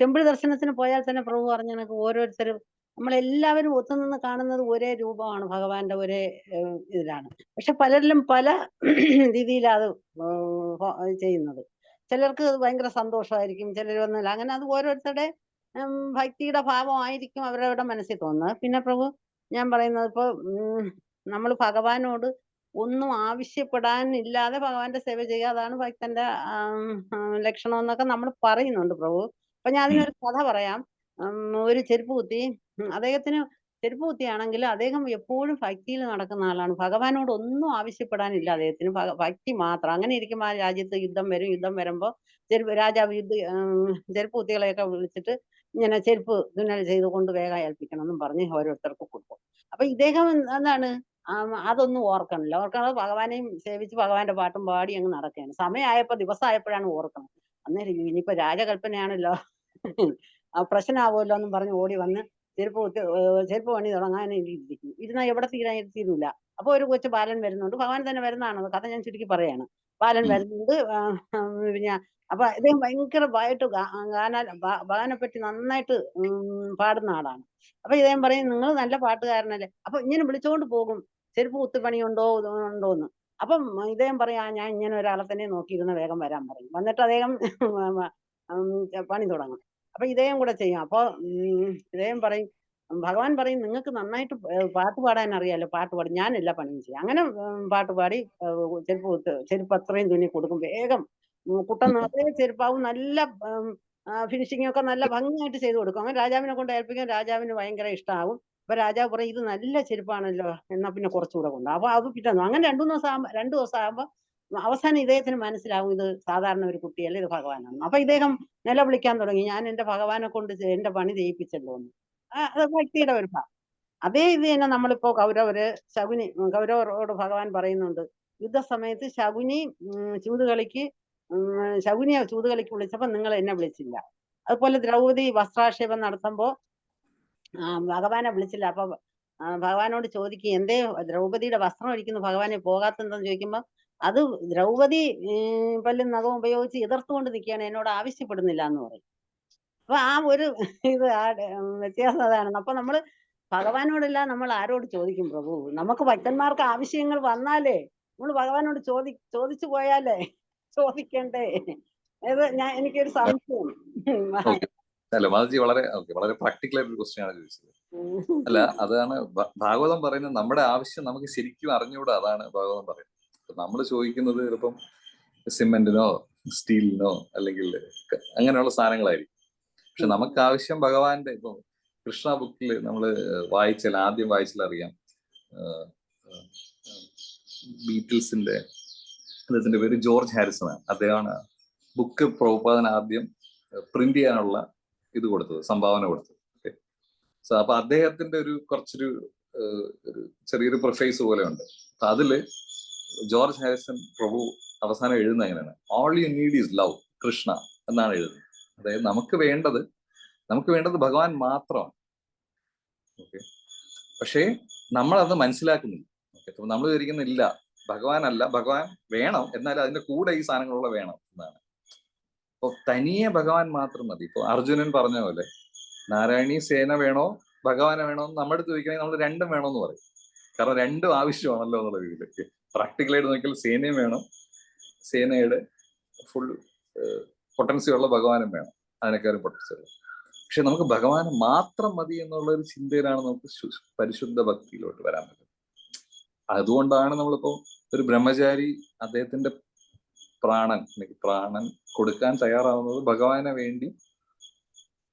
ടെമ്പിൾ ദർശനത്തിന് പോയാൽ തന്നെ പ്രഭു പറഞ്ഞ കണക്ക് ഓരോരുത്തരും നമ്മളെല്ലാവരും ഒത്തുനിന്ന് കാണുന്നത് ഒരേ രൂപമാണ്, ഭഗവാന്റെ ഒരേ ഇതിലാണ്. പക്ഷെ പലരിലും പല രീതിയിലാണ് അത് ചെയ്യുന്നത്. ചിലർക്ക് ഭയങ്കര സന്തോഷമായിരിക്കും, ചിലരൊന്നുമില്ല. അങ്ങനെ അത് ഓരോരുത്തരുടെ ഭക്തിയുടെ ഭാവമായിരിക്കും അവരവരുടെ മനസ്സിൽ തോന്നുന്നത്. പിന്നെ പ്രഭു ഞാൻ പറയുന്നത് ഇപ്പൊ നമ്മൾ ഭഗവാനോട് ഒന്നും ആവശ്യപ്പെടാനില്ലാതെ ഭഗവാന്റെ സേവ ചെയ്യുക, അതാണ് ഭക്തന്റെ ലക്ഷണം എന്നൊക്കെ നമ്മൾ പറയുന്നുണ്ട് പ്രഭു. അപ്പൊ ഞാൻ അതിനൊരു കഥ പറയാം. ഒരു ചെരുപ്പ് കുത്തി, അദ്ദേഹത്തിന് ചെരുപ്പ് കുത്തിയാണെങ്കിൽ അദ്ദേഹം എപ്പോഴും ഭക്തിയിൽ നടക്കുന്ന ആളാണ്. ഭഗവാനോട് ഒന്നും ആവശ്യപ്പെടാനില്ല അദ്ദേഹത്തിന്, ഭക്തി മാത്രം. അങ്ങനെ ഇരിക്കുമ്പോൾ ആ രാജ്യത്ത് യുദ്ധം വരും. യുദ്ധം വരുമ്പോൾ രാജാവ് ചെരുപ്പ് കുത്തികളെയൊക്കെ വിളിച്ചിട്ട് ഇങ്ങനെ ചെരുപ്പ് തുന്നൽ ചെയ്തുകൊണ്ട് വേഗം ഏൽപ്പിക്കണം എന്നും പറഞ്ഞ് ഓരോരുത്തർക്ക് കൊടുക്കും. അപ്പൊ ഇദ്ദേഹം എന്താണ് അതൊന്നും ഓർക്കണില്ല. ഓർക്കണത് ഭഗവാനെയും സേവിച്ച് ഭഗവാന്റെ പാട്ടും പാടി അങ്ങ് നടക്കുകയാണ്. സമയമായപ്പോ ദിവസമായപ്പോഴാണ് ഓർക്കണം. അന്നേരം ഇനിയിപ്പോ രാജകൽപ്പനയാണല്ലോ, പ്രശ്നമാവുമല്ലോ എന്നും പറഞ്ഞ് ഓടി വന്ന് ചെരുപ്പ് പണി തുടങ്ങാൻ ഇരിക്കും. ഇരുന്നാൽ എവിടെ തീരൂല. അപ്പൊ ഒരു കൊച്ചു ബാലൻ വരുന്നുണ്ട്. ഭഗവാൻ തന്നെ വരുന്നതാണ്, കഥ ഞാൻ ചുരുക്കി പറയാണ്. ബാലൻ വരുന്നുണ്ട്. പിന്നെ അപ്പൊ ഇദ്ദേഹം ഭയങ്കരമായിട്ട് ഭഗവാനെ പറ്റി നന്നായിട്ട് പാടുന്ന ആളാണ്. അപ്പൊ ഇദ്ദേഹം പറയും, നിങ്ങൾ നല്ല പാട്ടുകാരനല്ലേ. അപ്പൊ ഇങ്ങനെ വിളിച്ചുകൊണ്ട് പോകും, ചെരുപ്പ് കുത്തിപ്പണിയുണ്ടോന്ന്. അപ്പം ഇദ്ദേഹം പറയാ, ഞാൻ ഇങ്ങനെ ഒരാളെ തന്നെ നോക്കിയിരുന്ന വേഗം വരാൻ പറയും. വന്നിട്ട് അദ്ദേഹം പണി തുടങ്ങും. അപ്പൊ ഇദ്ദേഹം കൂടെ ചെയ്യും. അപ്പൊ ഇദ്ദേഹം പറയും, ഭഗവാൻ പറയും, നിങ്ങൾക്ക് നന്നായിട്ട് പാട്ട് പാടാൻ അറിയാലോ, പാട്ട് പാടി, ഞാൻ എല്ലാ പണിയും ചെയ്യും. അങ്ങനെ പാട്ട് പാടി ചെരുപ്പ് അത്രയും തുന്നി കൊടുക്കും. വേഗം കുട്ടൻ നിറയെ ചെരുപ്പാവും, നല്ല ഫിനിഷിംഗ് ഒക്കെ നല്ല ഭംഗിയായിട്ട് ചെയ്തു കൊടുക്കും. അങ്ങനെ രാജാവിനെ കൊണ്ട് ഏൽപ്പിക്കാൻ രാജാവിന് ഭയങ്കര ഇഷ്ടമാവും. അപ്പൊ രാജാവ് പറയും, ഇത് നല്ല ചെരുപ്പാണല്ലോ, എന്നാ പിന്നെ കുറച്ചുകൂടെ കൊണ്ട്. അപ്പൊ അത് കിട്ടുന്നു. അങ്ങനെ 2 ദിവസം ആകുമ്പോ അവസാനം ഇദ്ദേഹത്തിന് മനസ്സിലാവും ഇത് സാധാരണ ഒരു കുട്ടിയല്ല, ഇത് ഭഗവാനാണ്. അപ്പൊ ഇദ്ദേഹം നിലവിളിക്കാൻ തുടങ്ങി, ഞാൻ എന്റെ ഭഗവാനെ കൊണ്ട് എന്റെ പണി ചെയ്യിപ്പിച്ചല്ലോ എന്ന്. അത് ഭക്തിയുടെ ഒരു ഭാഗം. അതേ ഇത് തന്നെ നമ്മളിപ്പോ കൗരവരോട് ഭഗവാൻ പറയുന്നുണ്ട്, യുദ്ധസമയത്ത് ശകുനിയെ ചൂതുകളിക്ക് വിളിച്ചപ്പോ നിങ്ങൾ എന്നെ വിളിച്ചില്ല. അതുപോലെ ദ്രൗപദി വസ്ത്രാക്ഷേപം നടത്തുമ്പോ ഭഗവാനെ വിളിച്ചില്ല. അപ്പൊ ഭഗവാനോട് ചോദിക്കും, എന്തേ ദ്രൗപദിയുടെ വസ്ത്രം ഒഴിക്കുന്നു ഭഗവാനെ പോകാത്തെന്തെന്ന് ചോദിക്കുമ്പോ അത് ദ്രൗപദി പല്ലും നഖവും ഉപയോഗിച്ച് എതിർത്തുകൊണ്ട് നിൽക്കുകയാണ്, എന്നോട് ആവശ്യപ്പെടുന്നില്ല എന്ന് പറയും. അപ്പൊ ആ ഒരു ഇത് വ്യത്യാസം അതാണ്. അപ്പൊ നമ്മള് ഭഗവാനോടല്ല നമ്മൾ ആരോട് ചോദിക്കും പ്രഭു? നമുക്ക് ഭക്തന്മാർക്ക് ആവശ്യങ്ങൾ വന്നാലേ നമ്മൾ ഭഗവാനോട് ചോദിച്ചു പോയാലേ ചോദിക്കണ്ടേ? എനിക്കൊരു സംശയം. ഓക്കെ. അല്ല മാധവജി വളരെ പ്രാക്ടിക്കൽ ആയിട്ട് ഒരു ക്വസ്റ്റ്യൻ ആണ് ചോദിച്ചത്. അല്ല, അതാണ് ഭാഗവതം പറയുന്നത്. നമ്മുടെ ആവശ്യം നമുക്ക് ശരിക്കും അറിഞ്ഞുകൂടാ, അതാണ് ഭാഗവതം പറയുന്നത്. നമ്മൾ ചോദിക്കുന്നത് ചിലപ്പം സിമെന്റിനോ സ്റ്റീലിനോ അല്ലെങ്കിൽ അങ്ങനെയുള്ള സാധനങ്ങളായിരിക്കും. പക്ഷെ നമുക്ക് ആവശ്യം ഭഗവാന്റെ, ഇപ്പൊ കൃഷ്ണ ബുക്കിൽ നമ്മൾ ആദ്യം വായിച്ചാൽ അറിയാം, ബീറ്റിൽസിന്റെ അദ്ദേഹത്തിന്റെ പേര് ജോർജ് ഹാരിസൺ ആണ്. അദ്ദേഹമാണ് ബുക്ക് പ്രഭുപാദന് ആദ്യം പ്രിന്റ് ചെയ്യാനുള്ള ഇത് കൊടുത്തത്, സംഭാവന കൊടുത്തത്. ഓക്കെ. സോ അപ്പൊ അദ്ദേഹത്തിന്റെ കുറച്ചൊരു ചെറിയൊരു പ്രൊഫൈസ് പോലെ ഉണ്ട്. അപ്പൊ അതില് ജോർജ് ഹാരിസൺ പ്രഭു അവസാനം എഴുതുന്ന എങ്ങനെയാണ്, all you need is love Krishna എന്നാണ് എഴുതുന്നത്. അതായത് നമുക്ക് വേണ്ടത് ഭഗവാൻ മാത്രമാണ്. ഓക്കെ. പക്ഷേ നമ്മൾ അത് മനസ്സിലാക്കുന്നില്ല. ഓക്കെ. അപ്പൊ നമ്മൾ വിചാരിക്കുന്നില്ല ഭഗവാനല്ല, ഭഗവാൻ വേണം, എന്നാൽ അതിന്റെ കൂടെ ഈ സാധനങ്ങളുള്ള വേണം എന്നാണ്. അപ്പൊ തനിയെ ഭഗവാൻ മാത്രം മതി. ഇപ്പൊ അർജുനൻ പറഞ്ഞ പോലെ നാരായണീ സേന വേണോ ഭഗവാനെ വേണോ എന്ന് നമ്മുടെ അടുത്ത് ചോദിക്കണമെങ്കിൽ നമ്മൾ രണ്ടും വേണമെന്ന് പറയും. കാരണം രണ്ടും ആവശ്യമാണല്ലോ എന്നുള്ള രീതിയിലൊക്കെ പ്രാക്ടിക്കലായിട്ട് നോക്കിയാൽ സേനയും വേണം, സേനയുടെ ഫുൾ പൊട്ടൻസി ഉള്ള ഭഗവാനും വേണം, അതിനേക്കാളും പൊട്ടൻസി ഉള്ള. പക്ഷെ നമുക്ക് ഭഗവാൻ മാത്രം മതി എന്നുള്ള ഒരു ചിന്തയിലാണ് നമുക്ക് പരിശുദ്ധ ഭക്തിയിലോട്ട് വരാൻ പറ്റുന്നത്. അതുകൊണ്ടാണ് നമ്മളിപ്പോ ഒരു ബ്രഹ്മചാരി അദ്ദേഹത്തിന്റെ പ്രാണൻ കൊടുക്കാൻ തയ്യാറാവുന്നത് ഭഗവാനെ വേണ്ടി.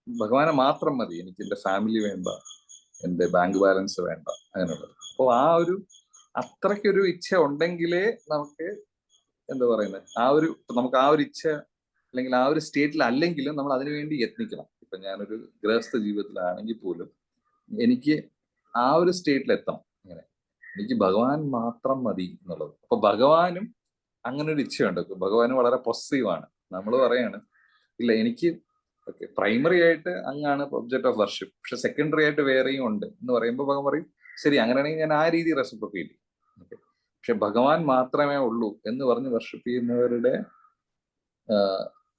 ഭഗവാനെ മാത്രം മതി, എനിക്ക് എന്റെ ഫാമിലി വേണ്ട, എന്റെ ബാങ്ക് ബാലൻസ് വേണ്ട, അങ്ങനെയുള്ളത്. അപ്പോൾ അത്രയ്ക്കൊരു ഇച്ഛ ഉണ്ടെങ്കിലേ നമുക്ക് എന്താ പറയുന്നത്, നമുക്ക് ആ ഒരു ഇച്ഛ അല്ലെങ്കിൽ ആ ഒരു സ്റ്റേറ്റിൽ അല്ലെങ്കിലും നമ്മൾ അതിനുവേണ്ടി യത്നിക്കണം. ഇപ്പൊ ഞാനൊരു ഗൃഹസ്ഥ ജീവിതത്തിലാണെങ്കിൽ പോലും എനിക്ക് ആ ഒരു സ്റ്റേറ്റിൽ എത്തണം. ഇങ്ങനെ എനിക്ക് ഭഗവാൻ മാത്രം മതി എന്നുള്ളത്. അപ്പൊ ഭഗവാനും അങ്ങനെ ഒരു ഇച്ഛയുണ്ട്. ഭഗവാനും വളരെ പൊസസീവാണ്. നമ്മൾ പറയാണ് ഇല്ല, എനിക്ക് പ്രൈമറി ആയിട്ട് അങ്ങാണ് ഒബ്ജക്ട് ഓഫ് വർഷിപ്പ്, പക്ഷെ സെക്കൻഡറി ആയിട്ട് വേറെയും ഉണ്ട് എന്ന് പറയുമ്പോൾ ഭഗവാൻ പറയും ശരി, അങ്ങനെയാണെങ്കിൽ ഞാൻ ആ രീതി റെസിപ്രോക്കേറ്റ് ചെയ്യും. പക്ഷെ ഭഗവാൻ മാത്രമേ ഉള്ളൂ എന്ന് പറഞ്ഞ് വർഷിപ്പ് ചെയ്യുന്നവരുടെ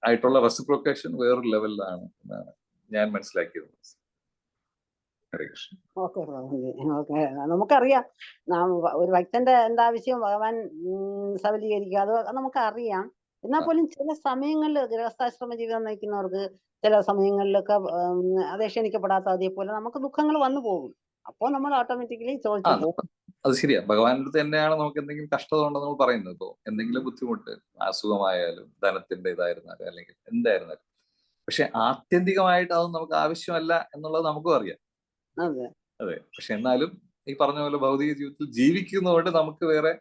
ആയിട്ടുള്ള റെസിപ്രോക്കേഷൻ വേറൊരു ലെവലിലാണ് എന്നാണ് ഞാൻ മനസ്സിലാക്കിയത്. ഹരേ കൃഷ്ണ. ഓക്കെ. നമുക്കറിയാം ഒരു ഭക്തന്റെ എന്താവശ്യം ഭഗവാൻ സബലീകരിക്കുക, അത് നമുക്കറിയാം. എന്നാൽ പോലും ചില സമയങ്ങളിൽ ഗൃഹസ്ഥാശ്രമ ജീവിതം നയിക്കുന്നവർക്ക് ചില സമയങ്ങളിലൊക്കെ അത് ക്ഷണിക്കപ്പെടാത്ത അതേപോലെ നമുക്ക് ദുഃഖങ്ങൾ വന്നു പോകും. അപ്പോൾ നമ്മൾ ഓട്ടോമാറ്റിക്കലി ചോദിച്ചു പോകും. അത് ശരിയാ. ഭഗവാന്റെ അടുത്ത് തന്നെയാണ് നമുക്ക് എന്തെങ്കിലും കഷ്ടത ഉണ്ടെന്ന് നമ്മൾ പറയുന്നത്. ഇപ്പോ എന്തെങ്കിലും ബുദ്ധിമുട്ട്, അസുഖമായാലും ധനത്തിന്റെ ഇതായിരുന്നാലും അല്ലെങ്കിൽ എന്തായിരുന്നാലും, പക്ഷെ ആത്യന്തികമായിട്ട് അതൊന്നും നമുക്ക് ആവശ്യമല്ല എന്നുള്ളത് നമുക്കും അറിയാം. അതെ. പക്ഷെ എന്നാലും ഈ പറഞ്ഞ പോലെ ഭൗതിക ജീവിതത്തിൽ ജീവിക്കുന്നതുകൊണ്ട് നമുക്ക് വേറെ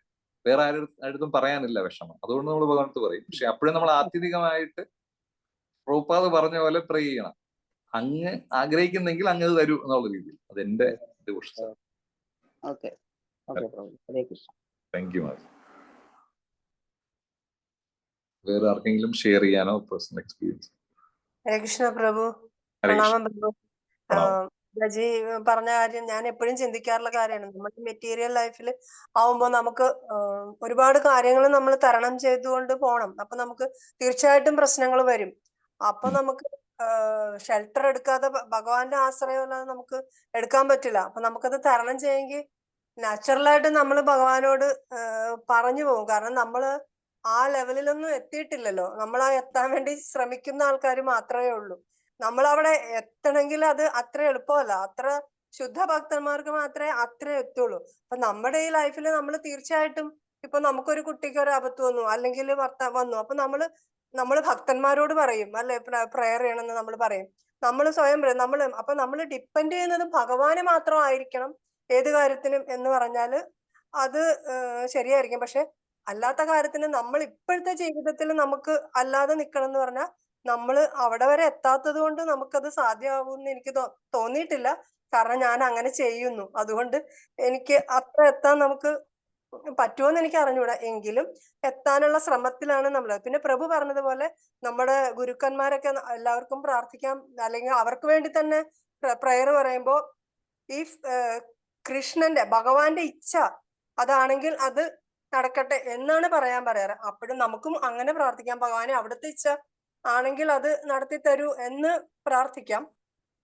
അടുത്തും പറയാനില്ല വിഷമം. അതുകൊണ്ട് നമ്മൾ ഭഗവാനത്ത് പറയും. പക്ഷെ അപ്പോഴും നമ്മൾ ആത്യന്തികമായിട്ട് പ്രഭുപാദ് പറഞ്ഞ പോലെ പ്രേ ചെയ്യണം. അങ്ങ് ആഗ്രഹിക്കുന്നെങ്കിൽ അങ്ങ് അത് തരൂ എന്നുള്ള രീതിയിൽ. അതെന്റെ വിശ്വാസം. Thank you ma'am. വേറെ ആർക്കെങ്കിലും ഷെയർ ചെയ്യാനോ പേഴ്സണൽ എക്സ്പീരിയൻസ്? ഹരേ കൃഷ്ണ പ്രഭു. പ്രണാമം പ്രഭു. രജി പറഞ്ഞ കാര്യം ഞാൻ എപ്പോഴും ചിന്തിക്കാറുള്ള കാര്യമാണ്. നമ്മുടെ മെറ്റീരിയൽ ലൈഫിൽ ആവുമ്പോൾ നമുക്ക് ഒരുപാട് കാര്യങ്ങൾ നമ്മൾ തരണം ചെയ്തുകൊണ്ട് പോകണം. അപ്പൊ നമുക്ക് തീർച്ചയായിട്ടും പ്രശ്നങ്ങൾ വരും. അപ്പൊ നമുക്ക് ഷെൽട്ടർ എടുക്കാതെ ഭഗവാന്റെ ആശ്രയമല്ലാതെ നമുക്ക് എടുക്കാൻ പറ്റില്ല. അപ്പൊ നമുക്കത് തരണം ചെയ്യെങ്കിൽ നാച്ചുറലായിട്ട് നമ്മൾ ഭഗവാനോട് പറഞ്ഞു പോകും. കാരണം നമ്മള് ആ ലെവലിലൊന്നും എത്തിയിട്ടില്ലല്ലോ. നമ്മൾ ആ എത്താൻ വേണ്ടി ശ്രമിക്കുന്ന ആൾക്കാർ മാത്രമേ ഉള്ളൂ. നമ്മൾ അവിടെ എത്തണമെങ്കിൽ അത് അത്ര എളുപ്പമല്ല. അത്ര ശുദ്ധ ഭക്തന്മാർക്ക് മാത്രമേ അത്ര എത്തുള്ളൂ. അപ്പൊ നമ്മുടെ ഈ ലൈഫിൽ നമ്മൾ തീർച്ചയായിട്ടും ഇപ്പൊ നമുക്കൊരു കുട്ടിക്ക് ഒരു ആപത്ത് വന്നു, അല്ലെങ്കിൽ വന്നു, അപ്പൊ നമ്മള് ഭക്തന്മാരോട് പറയും അല്ലെ, പ്രെയർ ചെയ്യണമെന്ന് നമ്മൾ പറയും. നമ്മൾ സ്വയം അപ്പൊ നമ്മൾ ഡിപ്പെൻഡ് ചെയ്യുന്നത് ഭഗവാനെ മാത്രമായിരിക്കണം ഏത് കാര്യത്തിനും എന്ന് പറഞ്ഞാല് അത് ശരിയായിരിക്കും. പക്ഷെ അല്ലാത്ത കാര്യത്തിന് നമ്മൾ ഇപ്പോഴത്തെ ജീവിതത്തിൽ നമുക്ക് അല്ലാതെ നിക്കണം എന്ന് പറഞ്ഞാൽ നമ്മള് അവിടെ വരെ എത്താത്തത് കൊണ്ട് നമുക്കത് സാധ്യമാകുമെന്ന് എനിക്ക് തോന്നിയിട്ടില്ല. കാരണം ഞാൻ അങ്ങനെ ചെയ്യുന്നു. അതുകൊണ്ട് എനിക്ക് അത്ര എത്താൻ നമുക്ക് പറ്റുമോന്ന് എനിക്ക് അറിഞ്ഞൂടാ. എങ്കിലും എത്താനുള്ള ശ്രമത്തിലാണ് നമ്മൾ. പിന്നെ പ്രഭു പറഞ്ഞതുപോലെ നമ്മുടെ ഗുരുക്കന്മാരൊക്കെ എല്ലാവർക്കും പ്രാർത്ഥിക്കാം, അല്ലെങ്കിൽ അവർക്ക് വേണ്ടി തന്നെ പ്രെയർ പറയുമ്പോ ഈ കൃഷ്ണന്റെ ഭഗവാന്റെ ഇച്ഛ അതാണെങ്കിൽ അത് നടക്കട്ടെ എന്നാണ് പറയാറ്. അപ്പോഴും നമുക്കും അങ്ങനെ പ്രാർത്ഥിക്കാം, ഭഗവാനെ അവിടുത്തെ ഇച്ഛ ആണെങ്കിൽ അത് നടത്തി തരൂ എന്ന് പ്രാർത്ഥിക്കാം.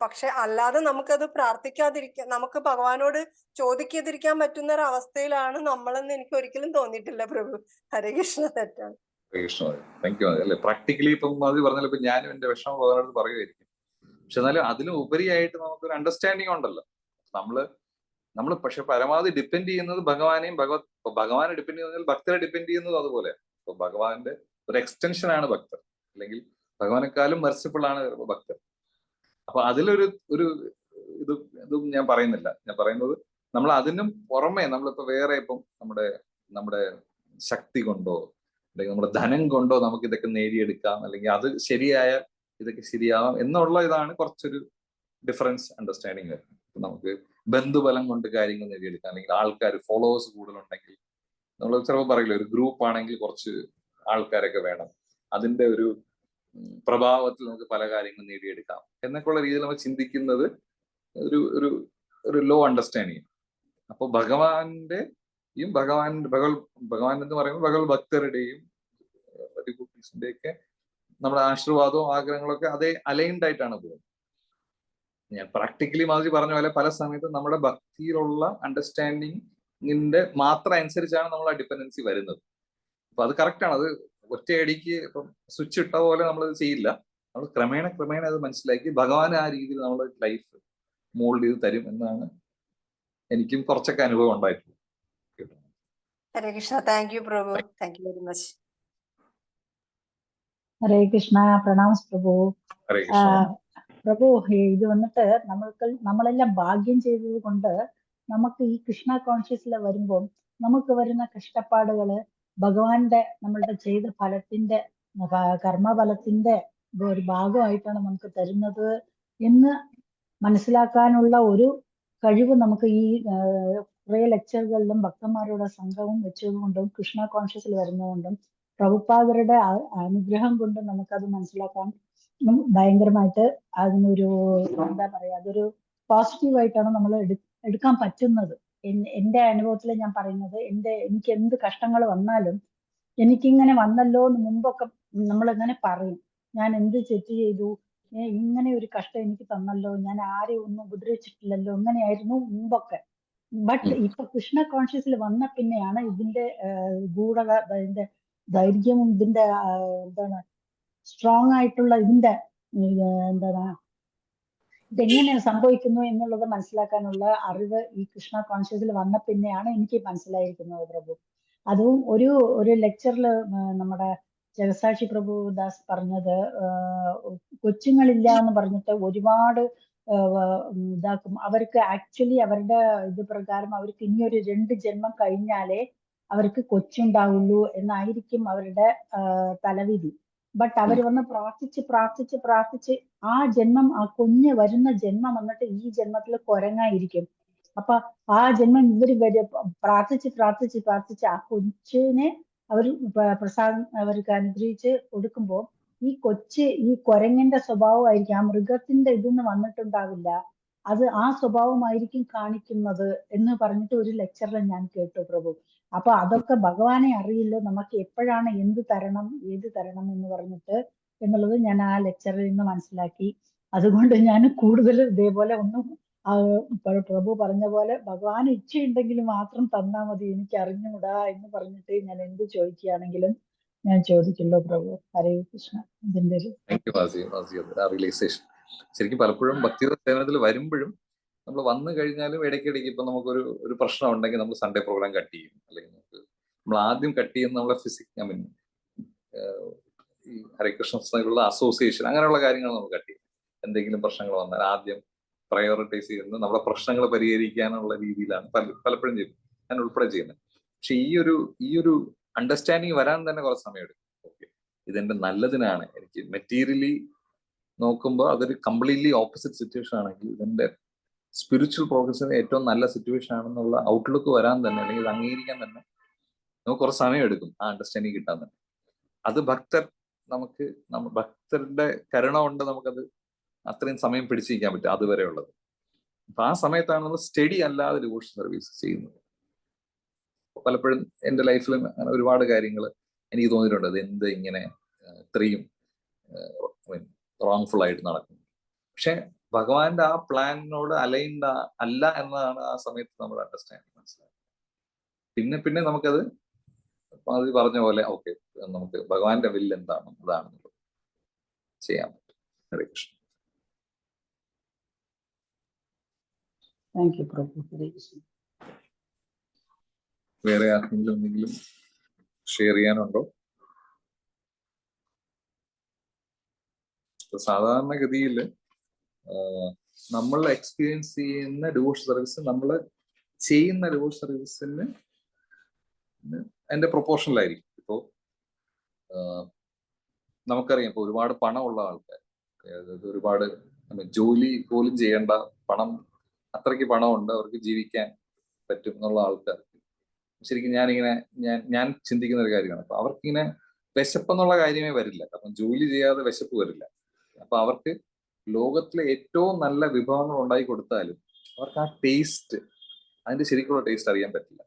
പക്ഷെ അല്ലാതെ നമുക്കത് പ്രാർത്ഥിക്കാതിരിക്കാൻ, നമുക്ക് ഭഗവാനോട് ചോദിക്കാതിരിക്കാൻ പറ്റുന്ന ഒരു അവസ്ഥയിലാണ് നമ്മളെന്ന് എനിക്ക് ഒരിക്കലും തോന്നിയിട്ടില്ല പ്രഭു. ഹരേ കൃഷ്ണ. തെറ്റാണ്. Krishna, thank U. അല്ലെ, പ്രാക്ടിക്കലി ഇപ്പം അത് പറഞ്ഞാൽ ഇപ്പൊ ഞാനും എന്റെ വിഷമം ഭഗവാനോട് പറയുമായിരിക്കും. പക്ഷെ എന്നാലും അതിലും ഉപരിയായിട്ട് നമുക്കൊരു അണ്ടർസ്റ്റാൻഡിങ് ഉണ്ടല്ലോ. നമ്മൾ പക്ഷെ പരമാവധി ഡിപ്പെൻഡ് ചെയ്യുന്നത് ഭഗവാനെയും ഭഗവാനെ ഡിപ്പെൻഡ് ചെയ്യുന്നതിൽ ഭക്തരെ ഡിപ്പെൻഡ് ചെയ്യുന്നതും അതുപോലെ. ഇപ്പൊ ഭഗവാന്റെ ഒരു എക്സ്റ്റൻഷൻ ആണ് ഭക്തർ, അല്ലെങ്കിൽ ഭഗവാനെക്കാളും മെർസിഫുൾ ആണ് ഭക്തർ. അപ്പൊ അതിലൊരു ഇതും ഞാൻ പറയുന്നില്ല. ഞാൻ പറയുന്നത് നമ്മൾ അതിനും പുറമെ നമ്മളിപ്പോ വേറെ ഇപ്പം നമ്മുടെ ശക്തി കൊണ്ടോ അല്ലെങ്കിൽ നമ്മുടെ ധനം കൊണ്ടോ നമുക്ക് ഇതൊക്കെ നേടിയെടുക്കാം, അല്ലെങ്കിൽ അത് ശരിയായ ഇതൊക്കെ ശരിയാവാം എന്നുള്ള ഇതാണ് കുറച്ചൊരു ഡിഫറൻസ് അണ്ടർസ്റ്റാൻഡിങ് വരുന്നത്. നമുക്ക് ബന്ധുബലം കൊണ്ട് കാര്യങ്ങൾ നേടിയെടുക്കാം, അല്ലെങ്കിൽ ആൾക്കാർ ഫോളോവേഴ്സ് കൂടുതലുണ്ടെങ്കിൽ നമ്മൾ ചിലപ്പോൾ പറയില്ല, ഒരു ഗ്രൂപ്പ് ആണെങ്കിൽ കുറച്ച് ആൾക്കാരൊക്കെ വേണം, അതിന്റെ ഒരു പ്രഭാവത്തിൽ നമുക്ക് പല കാര്യങ്ങളും നേടിയെടുക്കാം എന്നൊക്കെയുള്ള രീതിയിൽ നമ്മൾ ചിന്തിക്കുന്നത് ഒരു ലോ അണ്ടർസ്റ്റാൻഡിങ്. അപ്പൊ ഭഗവാന്റെയും ഭഗവാൻ എന്ന് പറയുമ്പോൾ ഭഗവത് ഭക്തരുടെയും ഒക്കെ നമ്മുടെ ആശീർവാദവും ആഗ്രഹങ്ങളൊക്കെ അതേ അലൈൻഡ് ആയിട്ടാണ് പോകുന്നത്. ഞാൻ പ്രാക്ടിക്കലി മാതിരി പറഞ്ഞ പോലെ പല സമയത്തും നമ്മുടെ ഭക്തിയിലുള്ള അണ്ടർസ്റ്റാൻഡിങ്ങിന്റെ മാത്രം അനുസരിച്ചാണ് നമ്മൾ ആ ഡിപ്പെൻഡൻസി വരുന്നത്. അപ്പൊ അത് കറക്റ്റാണ്. അത് ഒറ്റയടിക്ക് ഇപ്പം സ്വിച്ച് ഇട്ട പോലെ നമ്മളത് ചെയ്യില്ല. നമ്മൾ ക്രമേണ അത് മനസ്സിലാക്കി ഭഗവാൻ ആ രീതിയിൽ നമ്മുടെ ലൈഫ് മോൾഡ് ചെയ്ത് തരും എന്നാണ് എനിക്കും കുറച്ചൊക്കെ അനുഭവം ഉണ്ടായിട്ടുള്ളത്. ഹരേ കൃഷ്ണ. താങ്ക് യു പ്രഭു. Thank you very much. Hare Krishna. പ്രണാംസ് പ്രഭു. ഹരേ കൃഷ്ണ. പ്രഭു, ഇത് വന്നിട്ട് നമ്മളെല്ലാം ഭാഗ്യം ചെയ്തത് കൊണ്ട് നമുക്ക് ഈ കൃഷ്ണ കോൺഷ്യസിൽ വരുമ്പോൾ നമുക്ക് വരുന്ന കഷ്ടപ്പാടുകള് ഭഗവാന്റെ നമ്മളുടെ ചെയ്ത ഫലത്തിന്റെ കർമ്മഫലത്തിന്റെ ഒരു ഭാഗമായിട്ടാണ് നമുക്ക് തരുന്നത് എന്ന് മനസ്സിലാക്കാനുള്ള ഒരു കഴിവ് നമുക്ക് ഈ കുറേ ലെക്ചറുകളിലും ഭക്തന്മാരുടെ സംഘവും വെച്ചതുകൊണ്ടും കൃഷ്ണ കോൺഷ്യസിൽ വരുന്നതുകൊണ്ടും പ്രഭുപാദരുടെ അനുഗ്രഹം കൊണ്ട് നമുക്കത് മനസ്സിലാക്കാൻ ഭയങ്കരമായിട്ട് അതിനൊരു എന്താ പറയാ, അതൊരു പോസിറ്റീവായിട്ടാണ് നമ്മൾ എടുക്കാൻ പറ്റുന്നത്. എന്റെ അനുഭവത്തിൽ ഞാൻ പറയുന്നത്, എനിക്ക് എന്ത് കഷ്ടങ്ങൾ വന്നാലും എനിക്കിങ്ങനെ വന്നല്ലോ എന്ന് മുമ്പൊക്കെ നമ്മൾ എങ്ങനെ പറയും, ഞാൻ എന്ത് തെറ്റ് ചെയ്തു, ഇങ്ങനെ ഒരു കഷ്ടം എനിക്ക് തന്നല്ലോ, ഞാൻ ആരെയും ഒന്നും ഉപദ്രവിച്ചിട്ടില്ലല്ലോ, ഇങ്ങനെയായിരുന്നു മുമ്പൊക്കെ. ബട്ട് ഇപ്പൊ കൃഷ്ണ കോൺഷ്യസിൽ വന്ന പിന്നെയാണ് ഇതിന്റെ ഗൂഢത, ഇതിന്റെ ദൈർഘ്യവും ഇതിന്റെ എന്താണ് സ്ട്രോങ് ആയിട്ടുള്ള ഇതിന്റെ എന്താണ് ഇതെങ്ങനെ സംഭവിക്കുന്നു എന്നുള്ളത് മനസ്സിലാക്കാനുള്ള അറിവ് ഈ കൃഷ്ണ കോൺഷ്യസിൽ വന്ന പിന്നെയാണ് എനിക്ക് മനസ്സിലായിരിക്കുന്നത് പ്രഭു. അതും ഒരു ലെക്ചറിൽ നമ്മുടെ ജഗസാക്ഷി പ്രഭുദാസ് പറഞ്ഞത്, കൊച്ചുങ്ങളില്ല എന്ന് പറഞ്ഞിട്ട് ഒരുപാട് ഇതാക്കും. അവർക്ക് ആക്ച്വലി അവരുടെ ഇത് പ്രകാരം അവർക്ക് ഇനിയൊരു 2 ജന്മം കഴിഞ്ഞാലേ അവർക്ക് കൊച്ചുണ്ടാവുള്ളൂ എന്നായിരിക്കും അവരുടെ തലവിധി. ബട്ട് അവർ വന്ന് പ്രാർത്ഥിച്ച് ആ ജന്മം, ആ കുഞ്ഞ് വരുന്ന ജന്മം വന്നിട്ട് ഈ ജന്മത്തിൽ കുരങ്ങായിരിക്കും. അപ്പൊ ആ ജന്മം ഇവര് പ്രാർത്ഥിച്ച് ആ കൊച്ചിനെ അവർ പ്രസാദം അവർക്ക് അനുഗ്രഹിച്ച് കൊടുക്കുമ്പോൾ ഈ കുരങ്ങിന്റെ സ്വഭാവമായിരിക്കും, ആ മൃഗത്തിന്റെ ഇതൊന്നും വന്നിട്ടുണ്ടാവില്ല, അത് ആ സ്വഭാവമായിരിക്കും കാണിക്കുന്നത് എന്ന് പറഞ്ഞിട്ട് ഒരു ലെക്ചറിൽ ഞാൻ കേട്ടു പ്രഭു. അപ്പൊ അതൊക്കെ ഭഗവാനെ അറിയില്ലോ നമുക്ക് എപ്പോഴാണ് എന്ത് തരണം ഏത് തരണം എന്ന് പറഞ്ഞിട്ട് എന്നുള്ളത് ഞാൻ ആ ലെക്ചറിൽ നിന്ന് മനസ്സിലാക്കി. അതുകൊണ്ട് ഞാൻ കൂടുതൽ ഇതേപോലെ ഒന്നും പ്രഭു പറഞ്ഞ പോലെ ഭഗവാൻ ഇച്ഛയുണ്ടെങ്കിൽ മാത്രം തന്നാ മതി, എനിക്ക് അറിഞ്ഞുകൂടാ എന്ന് പറഞ്ഞിട്ട് ഞാൻ എന്ത് ചോദിക്കുകയാണെങ്കിലും ഞാൻ ചോദിക്കുള്ളൂ പ്രഭു. ഹരേ കൃഷ്ണ. ഇതിന്റെ റിയലൈസേഷൻ ശരിക്കും പലപ്പോഴും ഭക്തിയുടെ സേവനത്തിൽ വരുമ്പോഴും നമ്മൾ വന്നു കഴിഞ്ഞാലും ഇടയ്ക്കിടയ്ക്ക് ഇപ്പൊ നമുക്കൊരു പ്രശ്നം ഉണ്ടെങ്കിൽ നമ്മൾ സൺഡേ പ്രോഗ്രാം കട്ട് ചെയ്യും, അല്ലെങ്കിൽ നമ്മൾ ആദ്യം കട്ട് ചെയ്യുന്ന നമ്മളെ ഈ ഹരികൃഷ്ണ അസോസിയേഷൻ അങ്ങനെയുള്ള കാര്യങ്ങൾ നമ്മൾ കട്ട് ചെയ്യും. എന്തെങ്കിലും പ്രശ്നങ്ങൾ വന്നാൽ ആദ്യം പ്രയോറിറ്റൈസ് ചെയ്യുന്നത് നമ്മുടെ പ്രശ്നങ്ങൾ പരിഹരിക്കാനുള്ള രീതിയിലാണ് പലപ്പോഴും ചെയ്യുന്നത്, ഞാൻ ഉൾപ്പെടെ ചെയ്യുന്നത്. പക്ഷെ ഈ ഒരു അണ്ടർസ്റ്റാൻഡിങ് വരാൻ തന്നെ കുറച്ച് സമയം എടുക്കും. ഓക്കെ, ഇതെന്റെ നല്ലതിനാണ്, എനിക്ക് മെറ്റീരിയലി നോക്കുമ്പോൾ അതൊരു കംപ്ലീറ്റ്ലി ഓപ്പോസിറ്റ് സിറ്റുവേഷൻ ആണെങ്കിൽ ഇതിന്റെ സ്പിരിച്വൽ പ്രോഗ്രസിന് ഏറ്റവും നല്ല സിറ്റുവേഷൻ ആണെന്നുള്ള ഔട്ട്ലുക്ക് വരാൻ തന്നെ, അല്ലെങ്കിൽ ഇത് അംഗീകരിക്കാൻ തന്നെ നമുക്ക് കുറച്ച് സമയം എടുക്കും ആ അണ്ടർസ്റ്റാൻഡിങ് കിട്ടാൻ തന്നെ. അത് ഭക്തരുടെ കരുണ കൊണ്ട് നമുക്കത് അത്രയും സമയം പിടിച്ചിരിക്കാൻ പറ്റും അതുവരെ ഉള്ളത്. അപ്പൊ ആ സമയത്താണ് നമ്മൾ സ്റ്റഡി അല്ലാതെ ഡിവോഷൻ സർവീസ് ചെയ്യുന്നത്. പലപ്പോഴും എൻ്റെ ലൈഫിലും അങ്ങനെ ഒരുപാട് കാര്യങ്ങൾ എനിക്ക് തോന്നിയിട്ടുണ്ട്, അത് എന്ത് ഇങ്ങനെ ഇത്രയും റോങ്ഫുൾ ആയിട്ട് നടക്കുന്നു. പക്ഷെ ഭഗവാന്റെ ആ പ്ലാനിനോട് അലൈൻഡ് അല്ല എന്നതാണ് ആ സമയത്ത് നമ്മൾ അണ്ടർസ്റ്റാൻഡ് മനസ്സിലായത്. പിന്നെ പിന്നെ നമുക്കത് അത് പറഞ്ഞ പോലെ ഓക്കെ, നമുക്ക് ഭഗവാന്റെ വില്ല് എന്താണ് അതാണെന്നുള്ളത് ചെയ്യാൻ പറ്റും. ഹരേ കൃഷ്ണ. താങ്ക് യു പ്രഭു. ഹരേ കൃഷ്ണ. വേറെ ആർക്കെങ്കിലും എന്തെങ്കിലും ഷെയർ ചെയ്യാനുണ്ടോ? സാധാരണഗതിയിൽ നമ്മൾ എക്സ്പീരിയൻസ് ചെയ്യുന്ന ഡിവോഴ്സ് സർവീസ്, നമ്മൾ ചെയ്യുന്ന ഡിവോഴ്സ് സർവീസിന് അതിന്റെ പ്രൊപ്പോർഷനിലായിരിക്കും. ഇപ്പോൾ നമുക്കറിയാം, ഇപ്പോൾ ഒരുപാട് പണമുള്ള ആൾക്കാർ, അതായത് ഒരുപാട് ജോലി പോലും ചെയ്യേണ്ട, പണം അത്രയ്ക്ക് പണമുണ്ട്, അവർക്ക് ജീവിക്കാൻ പറ്റും എന്നുള്ള ആൾക്കാർക്ക് ശരിക്കും ഞാൻ ചിന്തിക്കുന്ന ഒരു കാര്യമാണ്. അപ്പൊ അവർക്കിങ്ങനെ വിശപ്പെന്നുള്ള കാര്യമേ വരില്ല, കാരണം ജോലി ചെയ്യാതെ വിശപ്പ് വരില്ല. അപ്പൊ അവർക്ക് ലോകത്തിലെ ഏറ്റവും നല്ല വിഭവങ്ങൾ ഉണ്ടാക്കി കൊടുത്താലും അവർക്ക് ആ ടേസ്റ്റ്, അതിന്റെ ശരിക്കുള്ള ടേസ്റ്റ് അറിയാൻ പറ്റില്ല.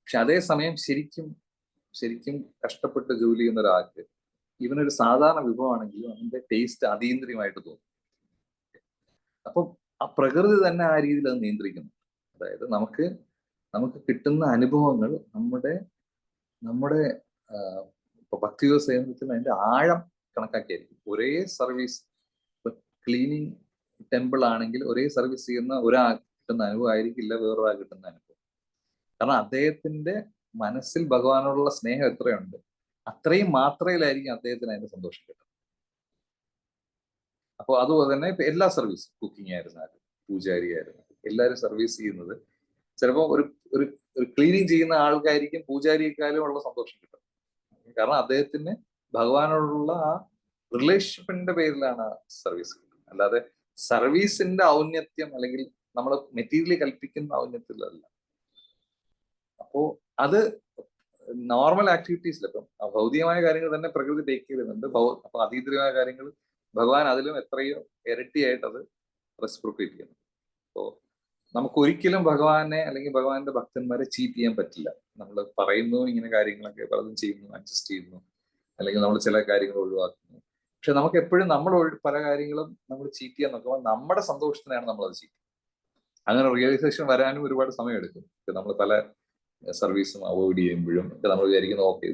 പക്ഷെ അതേസമയം ശരിക്കും കഷ്ടപ്പെട്ട് ജോലി ചെയ്യുന്ന ഒരാൾക്ക് ഇവനൊരു സാധാരണ വിഭവമാണെങ്കിലും അതിന്റെ ടേസ്റ്റ് അതീന്ദ്രിയമായിട്ട് തോന്നും. അപ്പം ആ പ്രകൃതി തന്നെ ആ രീതിയിൽ അത് നിയന്ത്രിക്കുന്നു. അതായത് നമുക്ക് കിട്ടുന്ന അനുഭവങ്ങൾ നമ്മുടെ ഇപ്പൊ ഭക്തിയോ സേവനത്തിന് അതിന്റെ ആഴം കണക്കാക്കിയായിരിക്കും. ഒരേ സർവീസ്, ക്ലീനിങ് ടെമ്പിൾ ആണെങ്കിൽ ഒരേ സർവീസ് ചെയ്യുന്ന ഒരാൾ കിട്ടുന്ന അനുഭവം ആയിരിക്കില്ല വേറൊരാൾ കിട്ടുന്ന അനുഭവം. കാരണം അദ്ദേഹത്തിന്റെ മനസ്സിൽ ഭഗവാനോടുള്ള സ്നേഹം എത്രയുണ്ട് അത്രയും മാത്രയിലായിരിക്കും അദ്ദേഹത്തിന് അതിന്റെ സന്തോഷം കിട്ടുന്നത്. അപ്പോൾ അതുപോലെ തന്നെ ഇപ്പൊ എല്ലാ സർവീസും, കുക്കിംഗ് ആയിരുന്നാലും പൂജാരി ആയിരുന്നാലും എല്ലാവരും സർവീസ് ചെയ്യുന്നത് ചിലപ്പോൾ ഒരു ക്ലീനിങ് ചെയ്യുന്ന ആൾക്കായിരിക്കും പൂജാരിയെക്കാളും ഉള്ള സന്തോഷം കിട്ടും. കാരണം അദ്ദേഹത്തിന് ഭഗവാനോടുള്ള ആ റിലേഷൻഷിപ്പിന്റെ പേരിലാണ് സർവീസ് കിട്ടുന്നത്. അല്ലാതെ സർവീസിന്റെ ഔന്നത്യം അല്ലെങ്കിൽ നമ്മൾ മെറ്റീരിയലി കൽപ്പിക്കുന്ന ഔന്നത്യത്തിലല്ല. അപ്പോ അത് നോർമൽ ആക്ടിവിറ്റീസിൽ ഇപ്പം ഭൗതികമായ കാര്യങ്ങൾ തന്നെ പ്രകൃതി ടേക്ക് ചെയ്യുന്നുണ്ട്. അപ്പൊ അതീന്ദ്രിയമായ കാര്യങ്ങൾ ഭഗവാൻ അതിലും എത്രയോ ഇരട്ടിയായിട്ട് അത് റെസിപ്രോക്കേറ്റ് ചെയ്യുന്നു. അപ്പോ നമുക്ക് ഒരിക്കലും ഭഗവാനെ അല്ലെങ്കിൽ ഭഗവാന്റെ ഭക്തന്മാരെ ചീറ്റ് ചെയ്യാൻ പറ്റില്ല. നമ്മൾ പറയുന്നു ഇങ്ങനെ കാര്യങ്ങളൊക്കെ പലതും ചെയ്യുന്നു, അഡ്ജസ്റ്റ് ചെയ്യുന്നു, അല്ലെങ്കിൽ നമ്മൾ ചില കാര്യങ്ങൾ ഒഴിവാക്കുന്നു. പക്ഷെ നമുക്ക് എപ്പോഴും പല കാര്യങ്ങളും നമ്മൾ ചീറ്റ് ചെയ്യാൻ നോക്കുമ്പോൾ നമ്മുടെ സന്തോഷത്തിനാണ് നമ്മളത് ചീറ്റ്. അങ്ങനെ റിയലൈസേഷൻ വരാനും ഒരുപാട് സമയം എടുക്കും. നമ്മൾ പല സർവീസും അവോയ്ഡ് ചെയ്യുമ്പോഴും ഒക്കെ നമ്മൾ വിചാരിക്കുന്നു ഓക്കെ,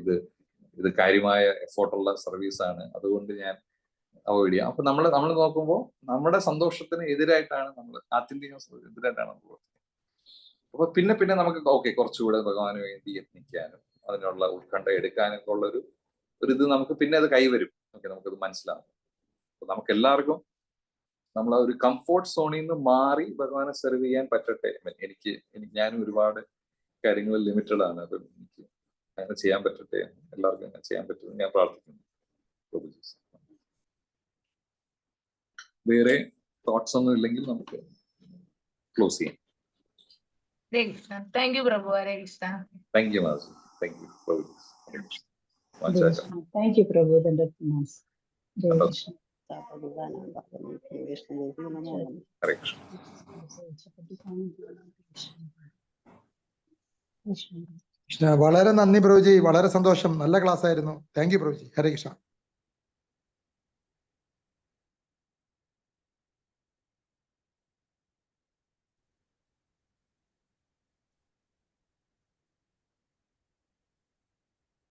ഇത് കാര്യമായ എഫോർട്ടുള്ള സർവീസാണ്, അതുകൊണ്ട് ഞാൻ അവോയ്ഡ് ചെയ്യാം. അപ്പൊ നമ്മൾ നോക്കുമ്പോൾ നമ്മുടെ സന്തോഷത്തിന് എതിരായിട്ടാണ് നമ്മൾ ആത്യന്തിക എതിരായിട്ടാണ് നമ്മൾ പ്രവർത്തിക്കുന്നത്. അപ്പൊ പിന്നെ നമുക്ക് ഓക്കെ, കുറച്ചുകൂടെ ഭഗവാന് വേണ്ടി യത്നിക്കാനും അതിനുള്ള ഉത്കണ്ഠ എടുക്കാനൊക്കെ ഉള്ള ഒരു ഇത് നമുക്ക് പിന്നെ അത് കൈവരും. ഓക്കെ, നമുക്കത് മനസ്സിലാവും. അപ്പൊ നമുക്ക് എല്ലാവർക്കും നമ്മൾ ഒരു കംഫോർട്ട് സോണിൽ നിന്ന് മാറി ഭഗവാനെ സെർവ് ചെയ്യാൻ പറ്റട്ടെ. ഞാനും ഒരുപാട് കാര്യങ്ങളിൽ ലിമിറ്റഡ് ആണ്. അത് എനിക്ക് അങ്ങനെ ചെയ്യാൻ പറ്റട്ടെ, എല്ലാവർക്കും അങ്ങനെ ചെയ്യാൻ പറ്റുമെന്ന് ഞാൻ പ്രാർത്ഥിക്കുന്നു. വേറെ തോട്ട്സ് ഒന്നും ഇല്ലെങ്കിൽ നമുക്ക് ക്ലോസ് ചെയ്യാം. Thank you, Prabhu. Hare Krishna. Thank you, Mazu. Thank you, Prabhu. Thank you Prabhu. Hare Krishna. Hare Krishna. വളരെ നന്ദി പ്രഭുജി, വളരെ സന്തോഷം, നല്ല ക്ലാസ് ആയിരുന്നു. Thank you പ്രഭുജി. ഹരേ കൃഷ്ണ.